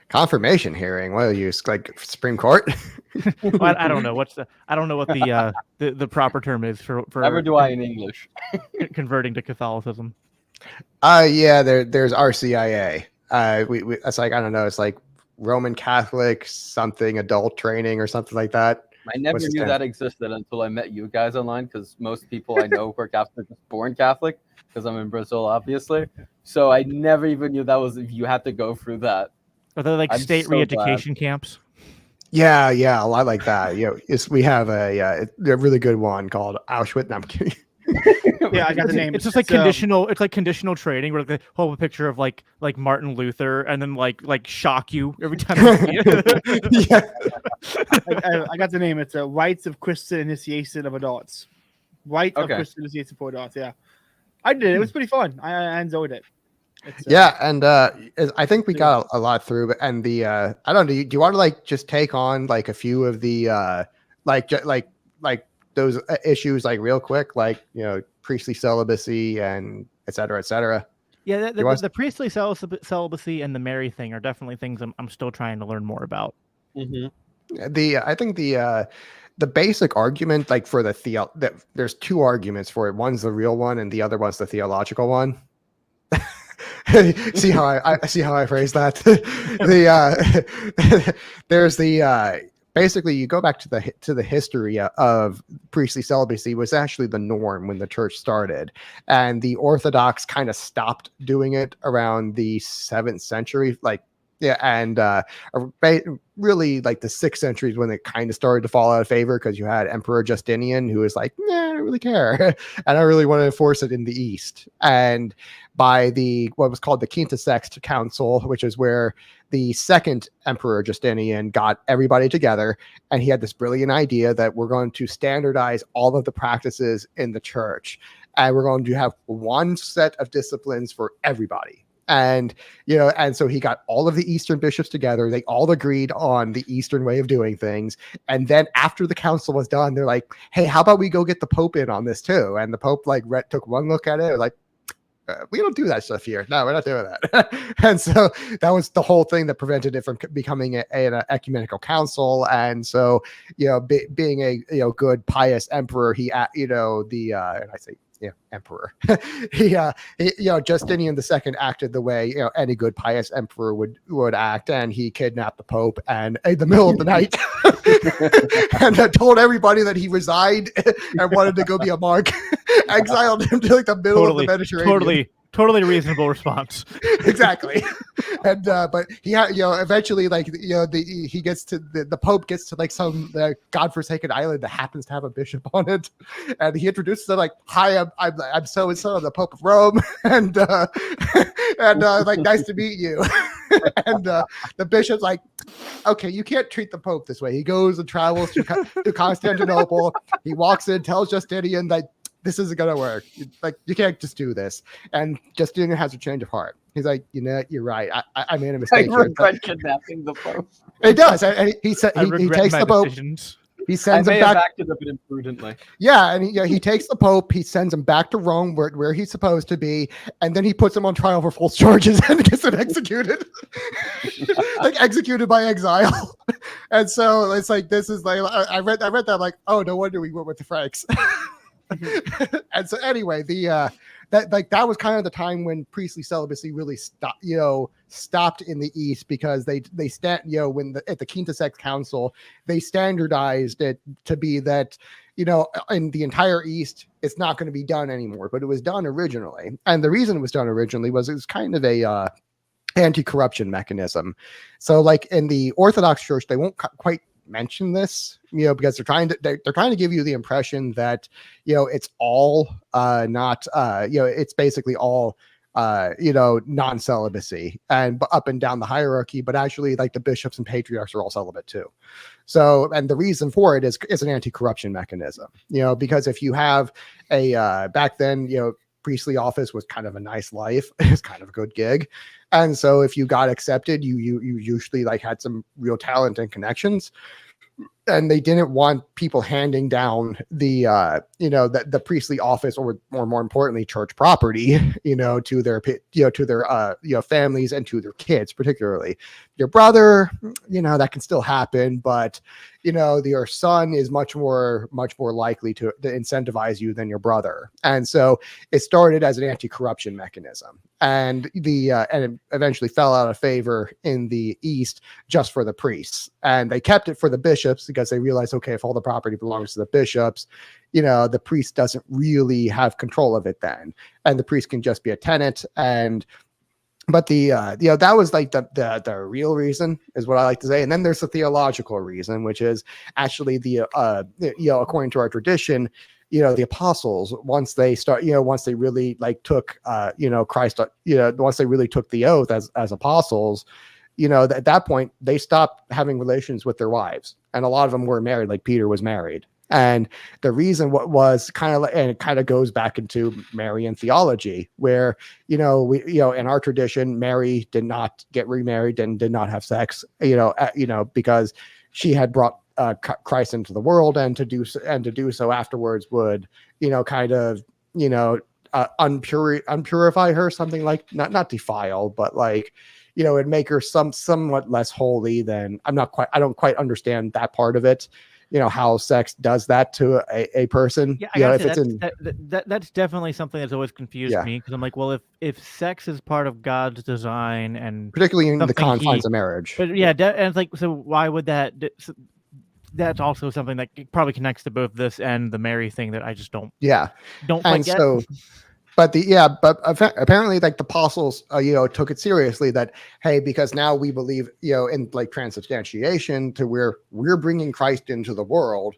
Confirmation hearing. What are you, like Supreme Court? Well, I don't know what the proper term is for. Never do I in English. Converting to Catholicism. Yeah. There's RCIA. It's like, I don't know. It's like Roman Catholic something adult training or something like that. I never knew that existed until I met you guys online, because most people I know who are Catholic are born Catholic, because I'm in Brazil, obviously. So I never even knew that was, if you had to go through that. Are they like state re-education camps? Yeah, a lot like that. We have a really good one called Auschwitz. No, I'm kidding. Yeah, I got the name. It's just like conditional. It's like conditional training, where they hold a picture of like Martin Luther, and then like shock you every time you see it. Yeah, I got the name. It's Rites of Christian Initiation of Adults. Rites of Christian Initiation for Adults. Yeah, I did. It was pretty fun. I enjoyed it. And I think we got a lot through. And the I don't know. Do you want to like just take on like a few of the like those issues like real quick, like priestly celibacy and et cetera. Yeah, the priestly celibacy and the Mary thing are definitely things I'm still trying to learn more about. I think the basic argument, like for there's two arguments for it. One's the real one, and the other one's the theological one. See how I phrase that? There's the basically you go back to the history of priestly celibacy was actually the norm when the church started, and the Orthodox kind of stopped doing it around the 7th century, like really like the 6th century is when it kind of started to fall out of favor, because you had Emperor Justinian who was like, nah, I don't really care and I really want to enforce it in the East. And by what was called the Quinta Sext Council, which is where the second Emperor Justinian got everybody together, and he had this brilliant idea that we're going to standardize all of the practices in the church, and we're going to have one set of disciplines for everybody. And, and so he got all of the Eastern bishops together. They all agreed on the Eastern way of doing things. And then after the council was done, they're like, hey, how about we go get the Pope in on this too? And the Pope took one look at it, like, we don't do that stuff here. No, we're not doing that. And so that was the whole thing that prevented it from becoming an ecumenical council. And so, being a good pious emperor, and I say, emperor. Justinian II acted the way any good pious emperor would act, and he kidnapped the Pope and in the middle of the night, and told everybody that he resigned and wanted to go be a monk. Exiled him to the middle of the Mediterranean. Totally reasonable response. Exactly. And but he had eventually he gets to the Pope gets to some godforsaken island that happens to have a bishop on it, and he introduces them like, hi, I'm so and so, the Pope of Rome, and nice to meet you. And the bishop's like, okay, you can't treat the Pope this way. He goes and travels to Constantinople. He walks in, tells Justinian that this isn't gonna work. You can't just do this. And Justinian has a change of heart. He's like, you're right. I made a mistake. I regret kidnapping the Pope. It does. And he takes the Pope. Decisions. He sends him back. Acted a bit imprudently. Yeah, and he takes the Pope. He sends him back to Rome, where he's supposed to be, and then he puts him on trial for false charges and gets him executed, executed by exile. And so it's like, this is like, I read that like, oh, no wonder we went with the Franks. And so anyway, that was kind of the time when priestly celibacy really stopped in the East, because at the Quinta Sext Council, they standardized it to be that in the entire East it's not going to be done anymore, but it was done originally. And the reason it was done originally was it was kind of a anti-corruption mechanism. So like in the Orthodox Church, they won't quite mention this, because they're trying to give you the impression that it's all not it's basically all non-celibacy and up and down the hierarchy, but actually like the bishops and patriarchs are all celibate too. So, and the reason for it is an anti-corruption mechanism, because if you have back then, priestly office was kind of a nice life. It was kind of a good gig. And so if you got accepted, you usually had some real talent and connections. And they didn't want people handing down the priestly office or more importantly church property to their families and to their kids. Particularly your brother, that can still happen, but your son is much more likely to incentivize you than your brother. And so it started as an anti-corruption mechanism, and it eventually fell out of favor in the East just for the priests, and they kept it for the bishops because they realized, okay, if all the property belongs to the bishops, the priest doesn't really have control of it then, and the priest can just be a tenant. But that was like the real reason, is what I like to say. And then there's the theological reason, which is actually according to our tradition, the apostles, once they really took Christ, once they really took the oath as apostles, at that point they stopped having relations with their wives, and a lot of them were married, like Peter was married. And the reason was and it kind of goes back into Marian theology, where, in our tradition, Mary did not get remarried and did not have sex, because she had brought Christ into the world, and to do so afterwards would, unpurify her, something like not defile, but it'd make her somewhat less holy than. I don't quite understand that part of it. How sex does that to a person. Yeah, that's definitely something that's always confused me, because I'm like, well, if sex is part of God's design, and particularly in the confines of marriage, but and it's like, so why would that? that's also something that probably connects to both this and the Mary thing that I just don't And quite get. so, but apparently, like the apostles, took it seriously that, hey, because now we believe, in like transubstantiation, to where we're bringing Christ into the world,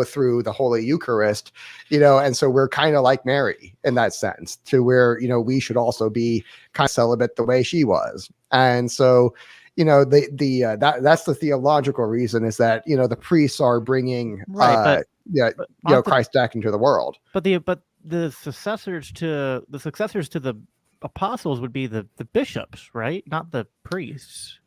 through the Holy Eucharist, and so we're kind of like Mary in that sense, to where, we should also be kind of celibate the way she was. And so, that's the theological reason, is that, the priests are bringing, Right, Christ back into the world. But the successors to the apostles would be the bishops, right? Not the priests.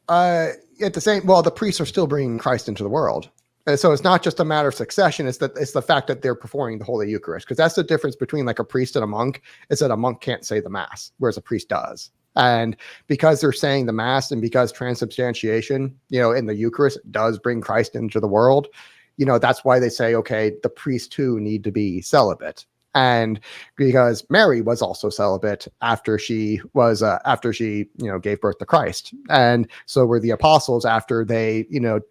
The priests are still bringing Christ into the world. And so it's not just a matter of succession. It's the fact that they're performing the Holy Eucharist, because that's the difference between like a priest and a monk, is that a monk can't say the Mass, whereas a priest does. And because they're saying the Mass, and because transubstantiation, in the Eucharist does bring Christ into the world, that's why they say, okay, the priests too need to be celibate. And because Mary was also celibate after she gave birth to Christ. And so were the apostles after they,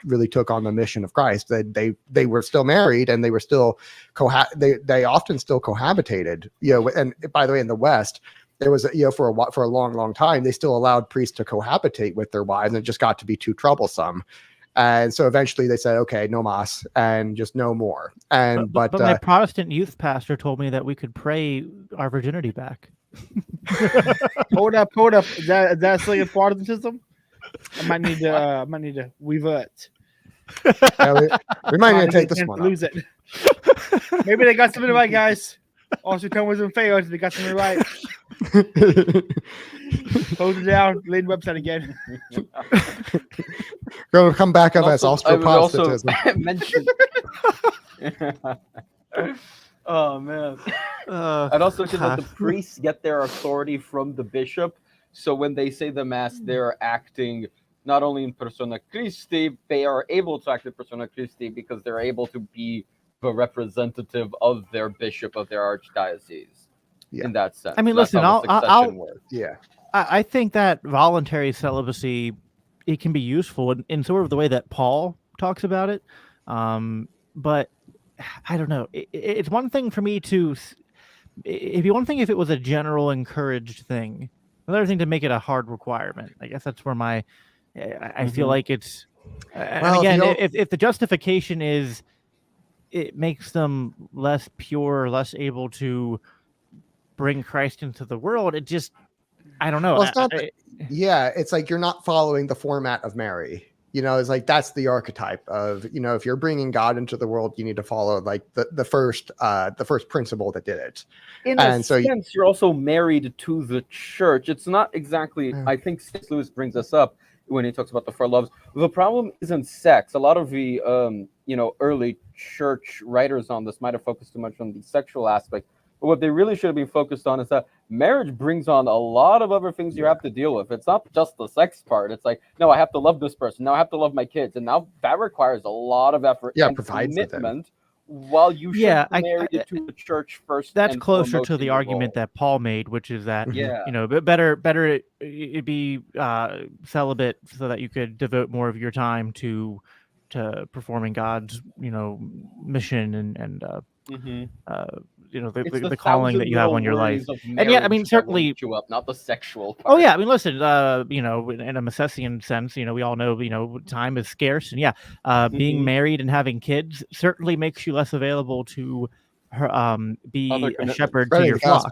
really took on the mission of Christ. They were still married, and they were still they often still cohabitated, and by the way, in the West, there was, for a long time, they still allowed priests to cohabitate with their wives, and it just got to be too troublesome. And so eventually they said, okay, no mas, and just no more. And but my Protestant youth pastor told me that we could pray our virginity back. Hold up. Is that still in Protestantism? I might need to revert. We might need to take this one up. Lose it. Maybe they got something right, guys. Austro Thomism failed. They got something right. Close it down. Lead website again. Going to come back up as Austro Protestantism. Mention. Oh man. I'd also say that the priests get their authority from the bishop. So when they say the Mass, they're acting not only in persona Christi, they are able to act in persona Christi because they're able to be the representative of their bishop, of their archdiocese. Yeah. In that sense. I mean, listen, yeah. I think that voluntary celibacy, it can be useful in sort of the way that Paul talks about it. But I don't know. It's one thing for me to, it'd be one thing if it was a general encouraged thing. Another thing to make it a hard requirement. I guess that's where I feel like it's, and again, if the justification is, it makes them less pure, less able to bring Christ into the world. It just, I don't know. Well, it's like you're not following the format of Mary. It's like that's the archetype of, if you're bringing God into the world, you need to follow like the first principle that did it. In a sense, you're also married to the church. It's not exactly. I think C.S. Lewis brings us up when he talks about the four loves. The problem isn't sex. A lot of the early church writers on this might have focused too much on the sexual aspect. But what they really should have been focused on is that marriage brings on a lot of other things you have to deal with. It's not just the sex part. It's like, no, I have to love this person. Now I have to love my kids. And now that requires a lot of effort and commitment. While you should be married to the church first. That's closer to the argument that Paul made, which is that, better it'd be celibate so that you could devote more of your time to performing God's, mission and the calling that you have on your life. And yeah, I mean, certainly you up, not the sexual part. Oh yeah, I mean, listen, in a Misesian sense, we all know, time is scarce, and being married and having kids certainly makes you less available to be a shepherd to your flock.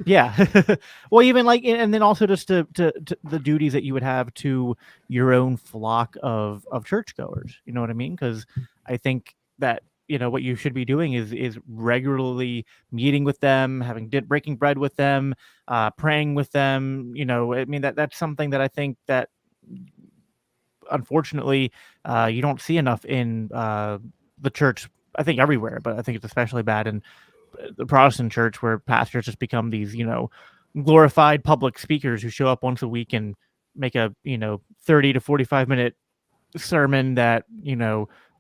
Yeah. Well, even like, and then also just to the duties that you would have to your own flock of churchgoers. You know what I mean? Because I think that what you should be doing is regularly meeting with them, breaking bread with them, praying with them. I mean, that's something that I think that unfortunately you don't see enough in the church. I think everywhere, but I think it's especially bad in the Protestant church, where pastors just become these, glorified public speakers who show up once a week and make a, 30 to 45 minute sermon that,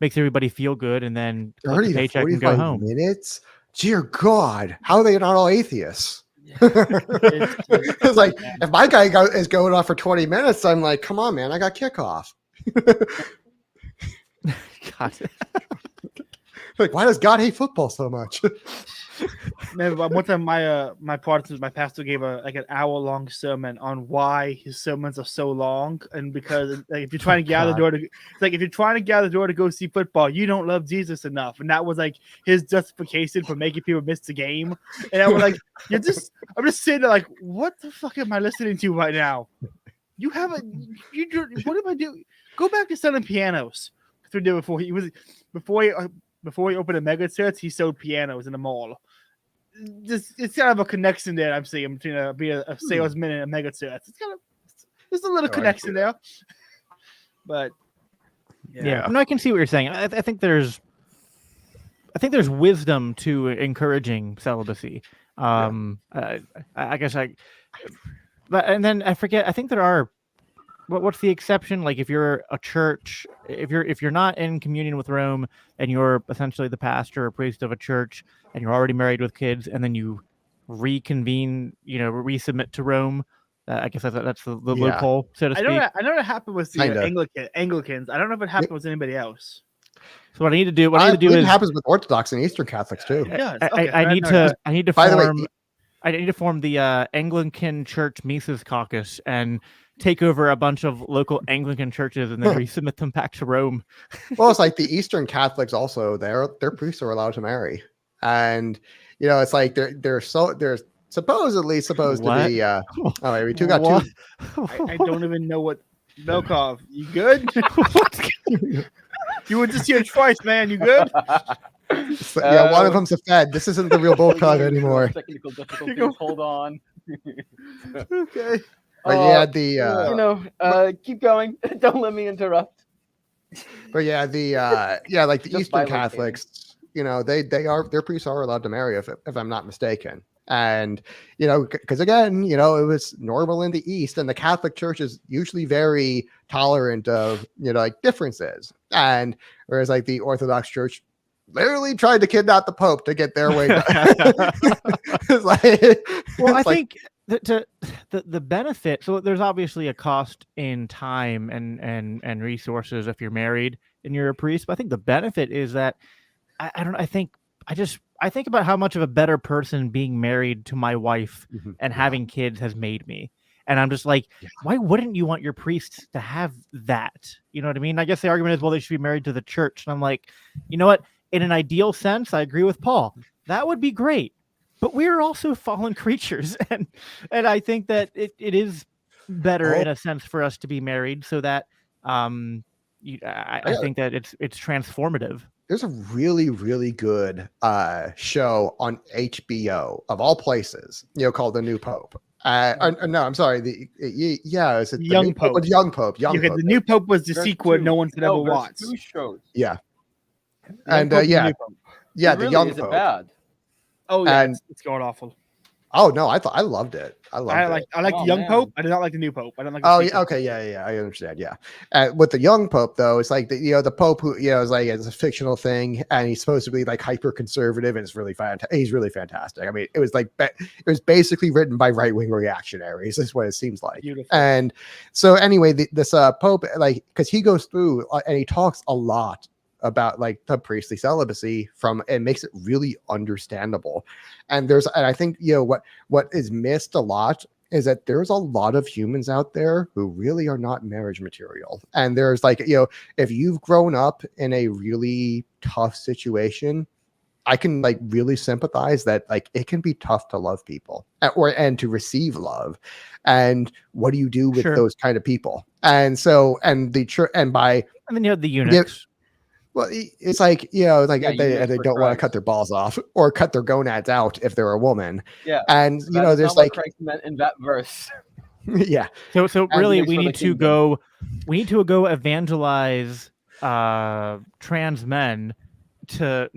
makes everybody feel good, and then 30 the paycheck to 45 and go home. Minutes? Dear God, how are they not all atheists? It's like, if my guy is going off for 20 minutes, I'm like, come on, man, I got kickoff. God. Like, why does God hate football so much? Man, one time my pastor gave like an hour-long sermon on why his sermons are so long, and because like if you're trying to get out the door to, it's like if you're trying to get out the door to go see football, you don't love Jesus enough, and that was like his justification for making people miss the game. And I was like, I'm just sitting there like, what the fuck am I listening to right now? You haven't, what am I doing? Go back to selling pianos. That's what he did before he opened a mega church, he sold pianos in the mall. It's kind of a connection there I'm seeing between being a salesman and a mega church. It's kind of there's a little connection there. But yeah, no, I can see what you're saying. I think there's wisdom to encouraging celibacy. I guess but and then I forget. I think there are. What's the exception? Like if you're a church, if you're not in communion with Rome and you're essentially the pastor or priest of a church and you're already married with kids, and then you reconvene, resubmit to Rome. I guess that's the loophole, so to speak. I know it happened with the Anglicans. I don't know if it happened with anybody else. So what I need to do, it happens with Orthodox and Eastern Catholics too. Yeah, I need to form. I need to form the Anglican Church Mises Caucus and take over a bunch of local Anglican churches and then resubmit them back to Rome. Well, it's like the Eastern Catholics also, their priests are allowed to marry. And it's like they're supposedly supposed to be we got two. I don't even know what Belkov. You good? You went to see it twice, man. You good? So, one of them's a Fed. This isn't the real Belkov anymore. Technical difficulties. Hold on. Okay. But keep going. Don't let me interrupt. But like the Eastern Catholics, their priests are allowed to marry if I'm not mistaken. And because again, it was normal in the East, and the Catholic Church is usually very tolerant of like differences. And whereas like the Orthodox Church literally tried to kidnap the Pope to get their way. I think the benefit. So there's obviously a cost in time and resources if you're married and you're a priest. But I think the benefit is that I think about how much of a better person being married to my wife and having kids has made me. And I'm just like, why wouldn't you want your priests to have that? You know what I mean? I guess the argument is, well, they should be married to the church. And I'm like, you know what? In an ideal sense, I agree with Paul. That would be great. But we're also fallen creatures. And I think that it is better in a sense for us to be married so that I think that it's transformative. There's a really, really good show on HBO of all places, called The New Pope. No, I'm sorry. Is it Young Pope? Young Pope. The New Pope was the sequel no one could ever watch. Two shows. Yeah. And the Young Pope. Pope. Bad? Oh yeah, it's going awful. Oh no, I loved it. I like the Young Pope. I did not like the New Pope. I don't like. I understand. Yeah, with the Young Pope though, it's like the Pope who is like it's a fictional thing, and he's supposed to be like hyper conservative, and it's really he's really fantastic. I mean, it was basically written by right wing reactionaries. Is what it seems like. Beautiful. And so anyway, this Pope, like, because he goes through and he talks a lot about like the priestly celibacy and makes it really understandable. And I think, what is missed a lot is that there's a lot of humans out there who really are not marriage material. And there's like, if you've grown up in a really tough situation, I can like really sympathize that like it can be tough to love people and to receive love. And what do you do with those kind of people? And so, and then you have the eunuchs. Well, it's like, they don't want to cut their balls off or cut their gonads out if they're a woman. Yeah. And, there's like what Christ meant in that verse. Yeah. So really we need to go evangelize trans men to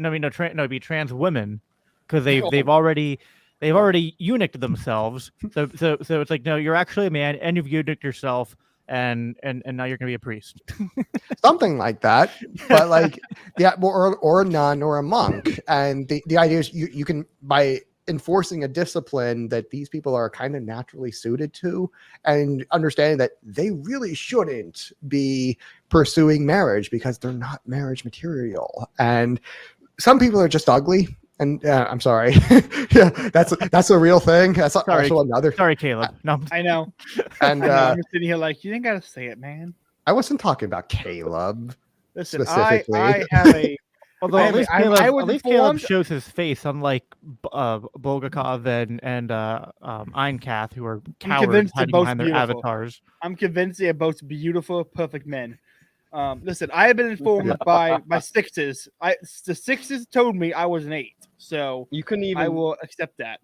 be trans women, because they've already eunuched themselves. So it's like, no, you're actually a man and you've eunuched yourself. And now you're gonna be a priest. Something like that, but like or a nun or a monk. And the idea is you can, by enforcing a discipline that these people are kind of naturally suited to, and understanding that they really shouldn't be pursuing marriage because they're not marriage material. And some people are just ugly. And I'm sorry. Yeah, that's a real thing. That's also another. Sorry, Caleb. No, I know. And I'm sitting here like, you didn't gotta say it, man. I wasn't talking about Caleb. Listen, specifically. I have a. although I at least I Caleb, was at least Caleb informed- shows his face, unlike Bulgakov and Einkath, who are cowards convinced they're hiding both behind their beautiful. avatars. I'm convinced they are both beautiful, perfect men. Listen, I have been informed by my sixes. The sixes told me I was an 8, so You couldn't even. I will accept that.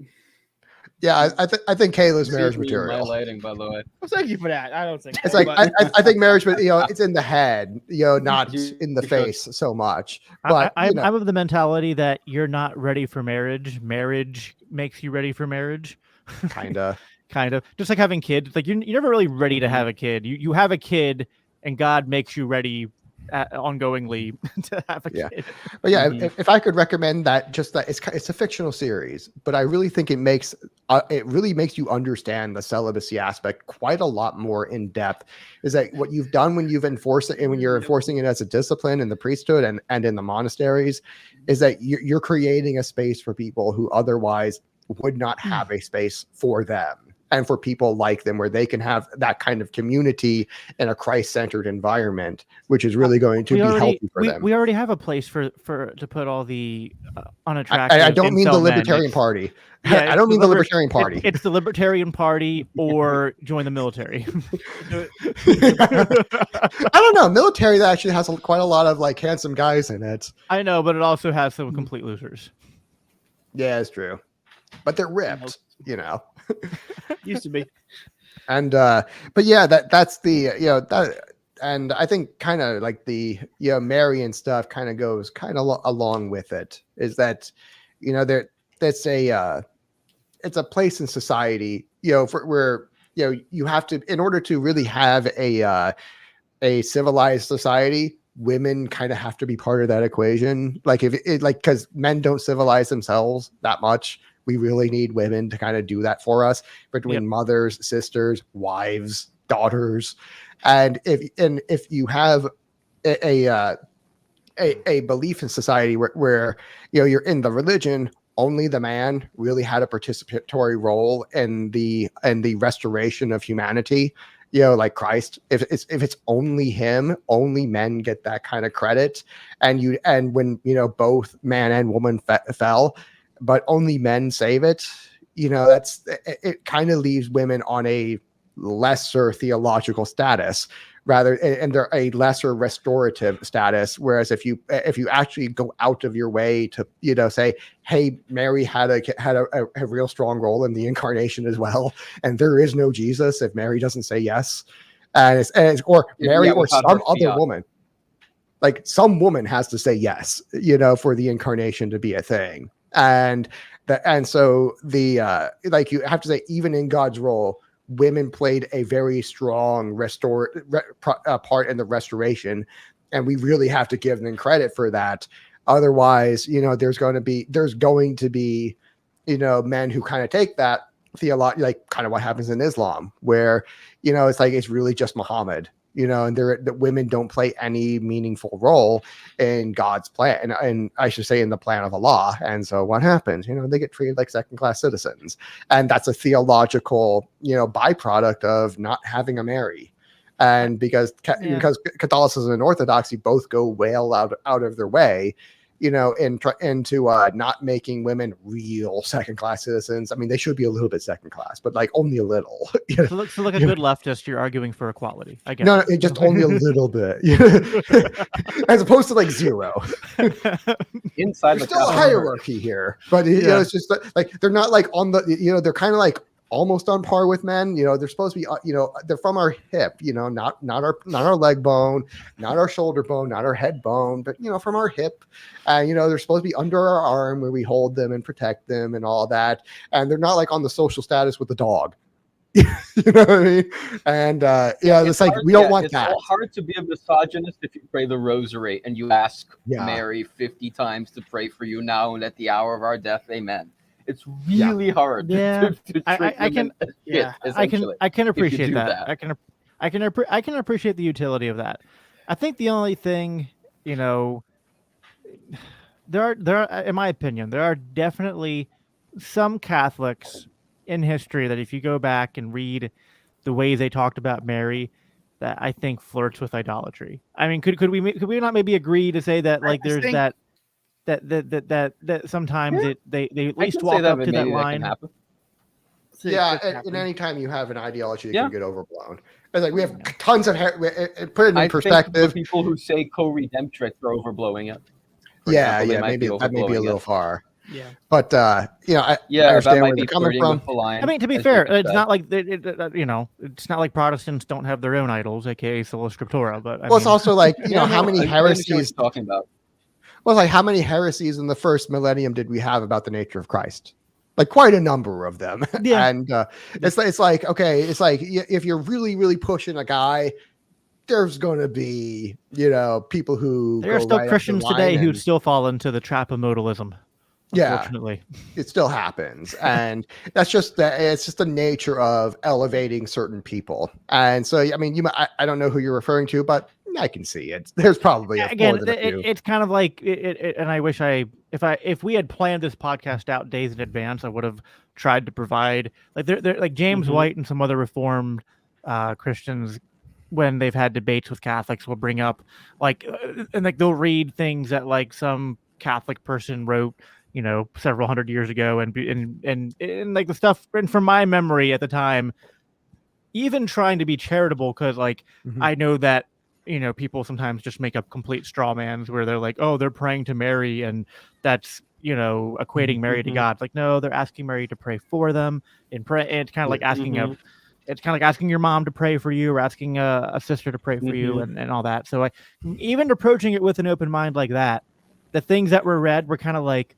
Yeah, I think Caleb's marriage Excuse me, my material. lighting, by the way. Well, thank you for that. I don't think It's so, like but- I think marriage, but it's in the head, not in the You should. face so much. But I'm of the mentality that you're not ready for marriage. Marriage makes you ready for marriage. kind of. Kind of. Just like having kids. Like you're never really ready to have a kid. You have a kid, and God makes you ready ongoingly to have a kid. But yeah, if I could recommend that, just that it's a fictional series, but I really think it really makes you understand the celibacy aspect quite a lot more in depth. Is that what you've done when you've enforced it, and when you're enforcing it as a discipline in the priesthood and in the monasteries, is that you're creating a space for people who otherwise would not have a space for them. And for people like them, where they can have that kind of community in a Christ-centered environment, which is really going to be healthy for them. We already have a place for to put all the unattractive. I don't mean the incel men. Libertarian Party. Yeah, I don't mean the Libertarian Party. It's the Libertarian Party or join the military. I don't know. Military that actually has quite a lot of like handsome guys in it. I know, but it also has some complete losers. Yeah, it's true. But they're ripped, used to be. And but yeah, that's the that, and I think kind of like the Marian stuff kind of goes kind of along with it. Is that that's it's a place in society for where you have to, in order to really have a civilized society, women kind of have to be part of that equation. Like because men don't civilize themselves that much. We really need women to kind of do that for us, between mothers, sisters, wives, daughters. And if you have a belief in society where you're in the religion, only the man really had a participatory role in the restoration of humanity, like Christ. If it's only him, only men get that kind of credit. And when both man and woman fell, but only men save it, it kind of leaves women on a lesser theological status, and they're a lesser restorative status. Whereas if you actually go out of your way to say, hey, Mary had a real strong role in the incarnation as well, and there is no Jesus if Mary doesn't say yes, or Mary or some other woman, like some woman has to say yes, for the incarnation to be a thing. And so like you have to say, even in God's role, women played a very strong part in the restoration, and we really have to give them credit for that. Otherwise, there's going to be men who kind of take that theology, like kind of what happens in Islam, where it's like it's really just Muhammad. And the women don't play any meaningful role in God's plan, and I should say in the plan of Allah. And so what happens? They get treated like second-class citizens, and that's a theological, byproduct of not having a Mary. And because Catholicism and Orthodoxy both go well out of their way, into not making women real second-class citizens. I mean, they should be a little bit second-class, but like only a little. So like a good leftist, you're arguing for equality. I guess. No, just only a little bit, as opposed to like zero. Inside There's still a hierarchy here, but it's just like they're not like on the. They're kind of like almost on par with men. They're supposed to be, they're from our hip, not our leg bone, not our shoulder bone, not our head bone, but from our hip. They're supposed to be under our arm where we hold them and protect them and all that. And they're not like on the social status with the dog. You know what I mean? And it's like we don't want that. It's hard to be a misogynist if you pray the rosary and you ask Mary 50 times to pray for you now and at the hour of our death, amen. It's really hard Yeah. to treat I can- women as shit, yeah, essentially. I can you appreciate do that. that. I can appreciate the utility of that. I think the only thing, you know, there are in my opinion, there are definitely some Catholics in history that if you go back and read the ways they talked about Mary, that I think flirts with idolatry. I mean, could we not maybe agree to say that like I there's think- that sometimes Yeah. they at I least can say walk that up to that maybe that can line. happen. Yeah, It and happened. any time you have an ideology that Yeah. can get overblown. It's like we have tons of put it in I think the perspective. people who say co-redemptrix are overblowing it. For Yeah, example, they yeah, might be maybe that may be a overblowing little it. far. Yeah. But you know, I Yeah, that understand might where be they're coming flirting from. with the line. I mean, to be as fair, Jacob it's said. not like you know, it's not like Protestants don't have their own idols, aka sola scriptura. But I Well, it's mean, also like you know Yeah, how no, many I understand what heresies. you're talking about. Well, like how many heresies in the first millennium did we have about the nature of Christ? Like quite a number of them. Yeah. And it's like okay, it's like if you're really pushing a guy, there's going to be people who there are go still right up the Christians line today who and- still fall into the trap of modalism. Yeah. Unfortunately, it still happens, and that's just it's just the nature of elevating certain people. And so I mean I don't know who you're referring to, but I can see it. There's probably more again, than a few. it's kind of like and I wish if we had planned this podcast out days in advance, I would have tried to provide like they're like James Mhm. White and some other Reformed Christians when they've had debates with Catholics will bring up like and like they'll read things that like some Catholic person wrote several hundred years ago and like the stuff and from my memory at the time, even trying to be charitable because like Mhm. I know that people sometimes just make up complete straw mans where they're like, oh, they're praying to Mary and that's equating Mary to Mhm. God. It's like, no, they're asking Mary to pray for them and pray. And it's kind of like asking Mhm. it's kind of like asking your mom to pray for you or asking a sister to pray for you Mhm. and all that. So even approaching it with an open mind like that, the things that were read were kind of like,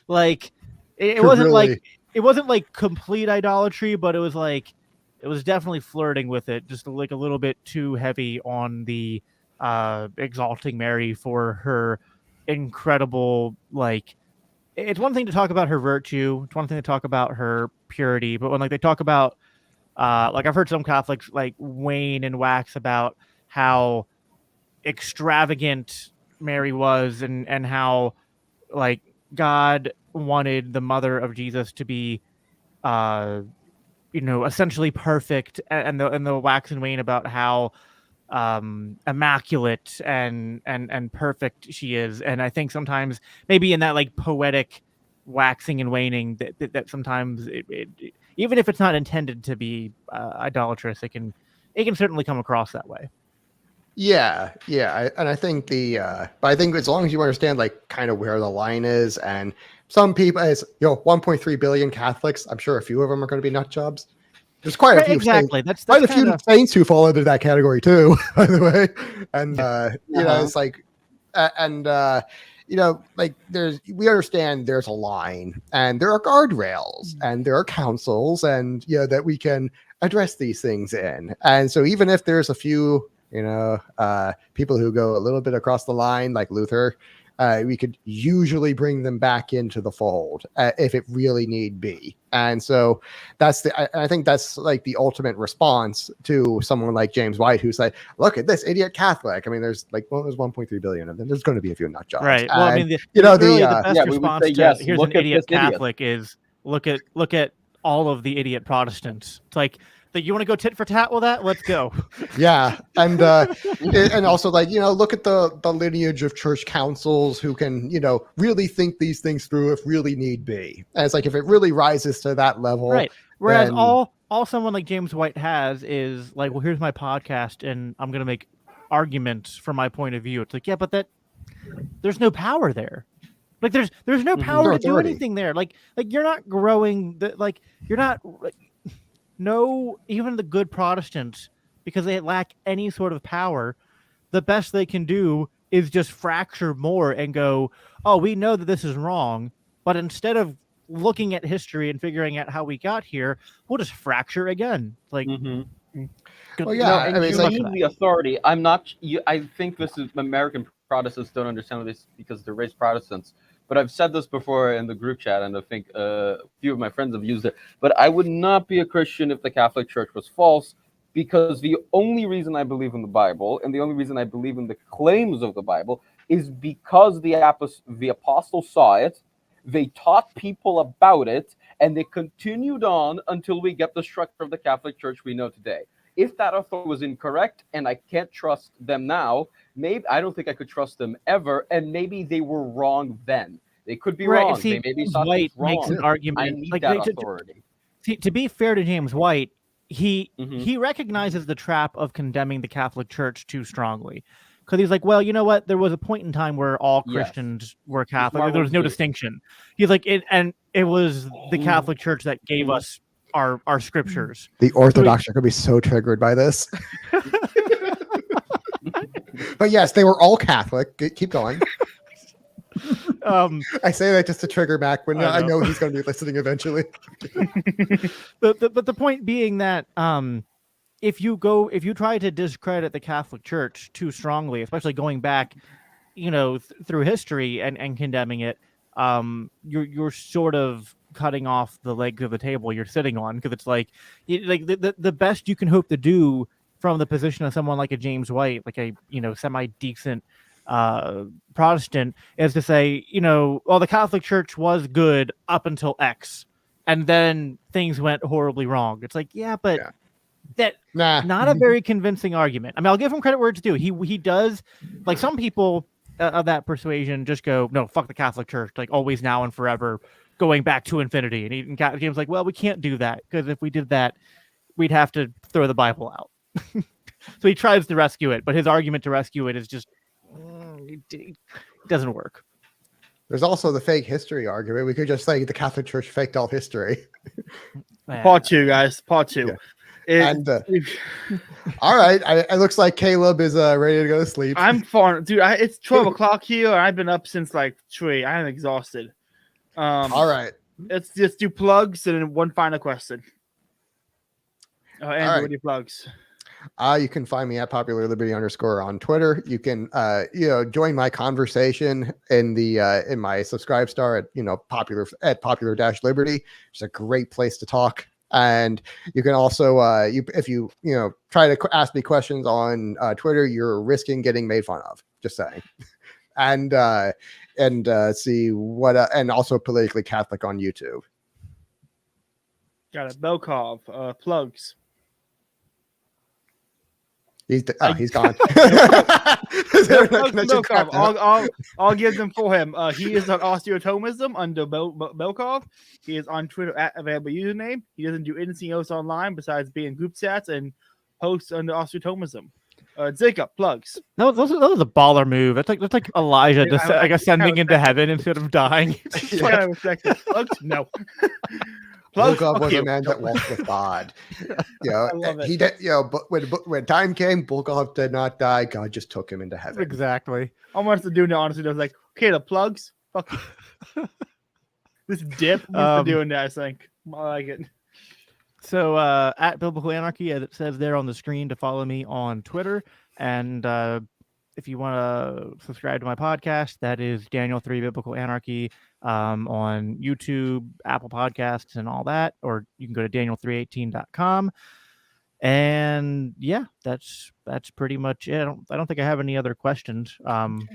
like it wasn't Really? like it wasn't like complete idolatry, but it was definitely flirting with it, just like a little bit too heavy on the exalting Mary for her incredible like. It's one thing to talk about her virtue. It's one thing to talk about her purity, but when like they talk about like I've heard some Catholics like wane and wax about how extravagant Mary was and how like God wanted the mother of Jesus to be essentially perfect and the wax and wane about how immaculate and perfect she is. And I think sometimes maybe in that like poetic waxing and waning that sometimes it even if it's not intended to be idolatrous, it can certainly come across that way. Yeah, and I think but I think as long as you understand like kind of where the line is, and some people, as 1.3 billion Catholics, I'm sure a few of them are going to be nut jobs. There's quite a Right, few exactly. saints, That's quite a few kinda, saints who fall into that category too, by the way. And it's like, like we understand there's a line, and there are guardrails, and there are councils, and that we can address these things in. And so even if there's a few people who go a little bit across the line, like Luther, we could usually bring them back into the fold if it really need be. And so I think that's like the ultimate response to someone like James White, who's like, look at this idiot Catholic. I mean, there's 1.3 billion of them. There's going to be a few nut jobs. right. Well, I mean, the best we would response say, to yes, here's look an at idiot this idiot. Catholic is look at all of the idiot Protestants. It's like you want to go tit for tat with that? Let's go. Yeah, and and also like look at the lineage of church councils who can really think these things through if really need be. And it's like if it really rises to that level, Right. Whereas then- all someone like James White has is like, well, here's my podcast, and I'm gonna make arguments from my point of view. It's like, yeah, but there's no power there. Like there's no power No to do authority. anything there. Like you're not growing. You're not. No, even the good Protestants, because they lack any sort of power, the best they can do is just fracture more and go, oh, we know that this is wrong, but instead of looking at history and figuring out how we got here, we'll just fracture again. Like, Mhm. Well, yeah, and I mean, you it's like- need the authority. I'm not. I think this is American Protestants don't understand this because they're raised Protestants. but I've said this before in the group chat, and I think a few of my friends have used it. But I would not be a Christian if the Catholic Church was false, because the only reason I believe in the Bible and the only reason I believe in the claims of the Bible is because the apostles saw it, they taught people about it, and they continued on until we get the structure of the Catholic Church we know today. If that authority was incorrect and I can't trust them now, maybe I don't think I could trust them ever, and maybe they were wrong then. They could be wrong. See, they maybe James White wrong. makes an argument. I need that authority. To be fair to James White, he recognizes the trap of condemning the Catholic Church too strongly, because he's like, well, you know what? There was a point in time where all Christians were Catholic. There was no distinction. He's like, it was the Catholic Church that gave us our scriptures. The Orthodox are going to be so triggered by this. But yes, they were all Catholic. Keep going. I say that just to trigger Mac when I know he's going to be listening eventually. But the point being that if you try to discredit the Catholic Church too strongly, especially going back, through history and condemning it, you're sort of cutting off the legs of the table you're sitting on, because it's like the best you can hope to do from the position of someone like a James White, like a semi decent Protestant, is to say, well, the Catholic Church was good up until X, and then things went horribly wrong. It's like, not a very convincing argument. I mean, I'll give him credit where it's due. He does, like, some people of that persuasion just go, no, fuck the Catholic Church, like always, now, and forever, going back to infinity. And James like, well, we can't do that, because if we did that, we'd have to throw the Bible out. So he tries to rescue it, but his argument to rescue it is just it doesn't work. There's also the fake history argument. We could just say the Catholic Church faked all history. Part 2, guys. Part 2. Yeah. All right. It looks like Caleb is ready to go to sleep. I'm far, dude. It's 12 o'clock here. I've been up since like 3. I am exhausted. All right. Let's just do plugs and then one final question. Andrew, what are your plugs? You can find me at @popularliberty_ on Twitter. You can join my conversation in my Subscribe Star at popular-liberty. It's a great place to talk. And you can also if you try to ask me questions on Twitter, you're risking getting made fun of. Just saying. And see what and also Politically Catholic on YouTube. Got it. Belkov, plugs. He's gone. I'll give them for him. He is on Austro Thomism under Belkov. He is on Twitter at available username. He doesn't do anything else online besides being group chats and posts under Austro Thomism. Jacob, plugs. No, that was a baller move. That's like Elijah just ascending into heaven instead of dying. Plugs? No. Bulgakov was a man that walked with God. He did. But when time came, Bulgakov did not die. God just took him into heaven. Exactly. I want to do that. Honestly, I was like, okay, the plugs. Fuck you. This dip for doing that. I think I like it. So at Biblical Anarchy, as it says there on the screen, to follow me on Twitter, and if you want to subscribe to my podcast, that is Daniel 3 Biblical Anarchy on YouTube, Apple Podcasts, and all that. Or you can go to daniel318.com. And yeah, that's pretty much it. I don't think I have any other questions. And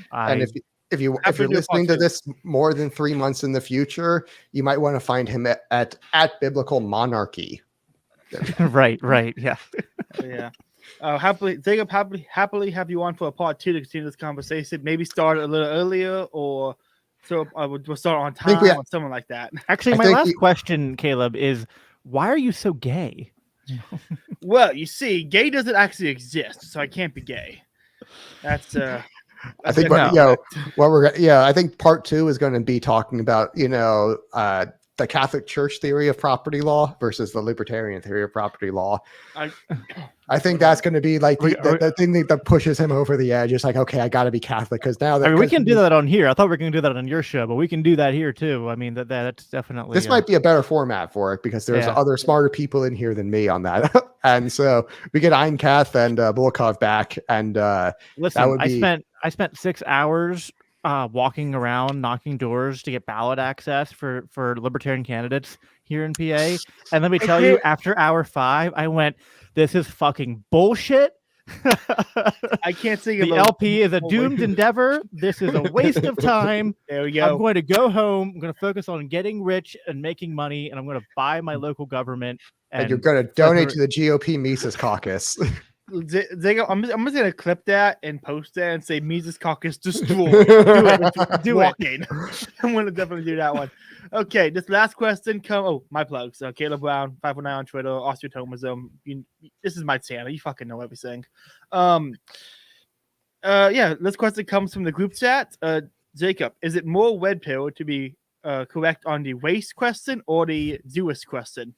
if you're listening to this more than 3 months in the future, you might want to find him at Biblical Monarchy. Right, yeah. Yeah. Jacob, happily have you on for a part 2 to continue this conversation. Maybe start a little earlier, or we'll start on time or something like that. Actually, my last question, Caleb, is why are you so gay? Well, you see, gay doesn't actually exist, so I can't be gay. That's I think I think part 2 is going to be talking about the Catholic Church theory of property law versus the libertarian theory of property law. I think that's going to be like the thing that pushes him over the edge. It's like, okay, I got to be Catholic because now we can do that on here. I thought we were going to do that on your show, but we can do that here too. I mean, that's definitely this might be a better format for it because there's other smarter people in here than me on that. And so we get Einkath and Bulakov back, and listen, I spent 6 hours walking around knocking doors to get ballot access for libertarian candidates here in PA. And let me tell you, after hour 5, I went, "This is fucking bullshit." I can't think The of LP is a doomed endeavor. This is a waste of time. There we I'm go. going to go home. I'm going to focus on getting rich and making money, and I'm going to buy my local government. And you're going to donate to the GOP Mises Caucus. Zago, I'm just gonna clip that and post that and say Mises Caucus destroyed. Do it. I'm gonna definitely do that one. Okay, this last question my plugs. Caleb Brown, 519 on Twitter, Austro Thomism. This is my channel. You fucking know everything. This question comes from the group chat. Jacob, is it more red pill to be correct on the race question or the Jewish question?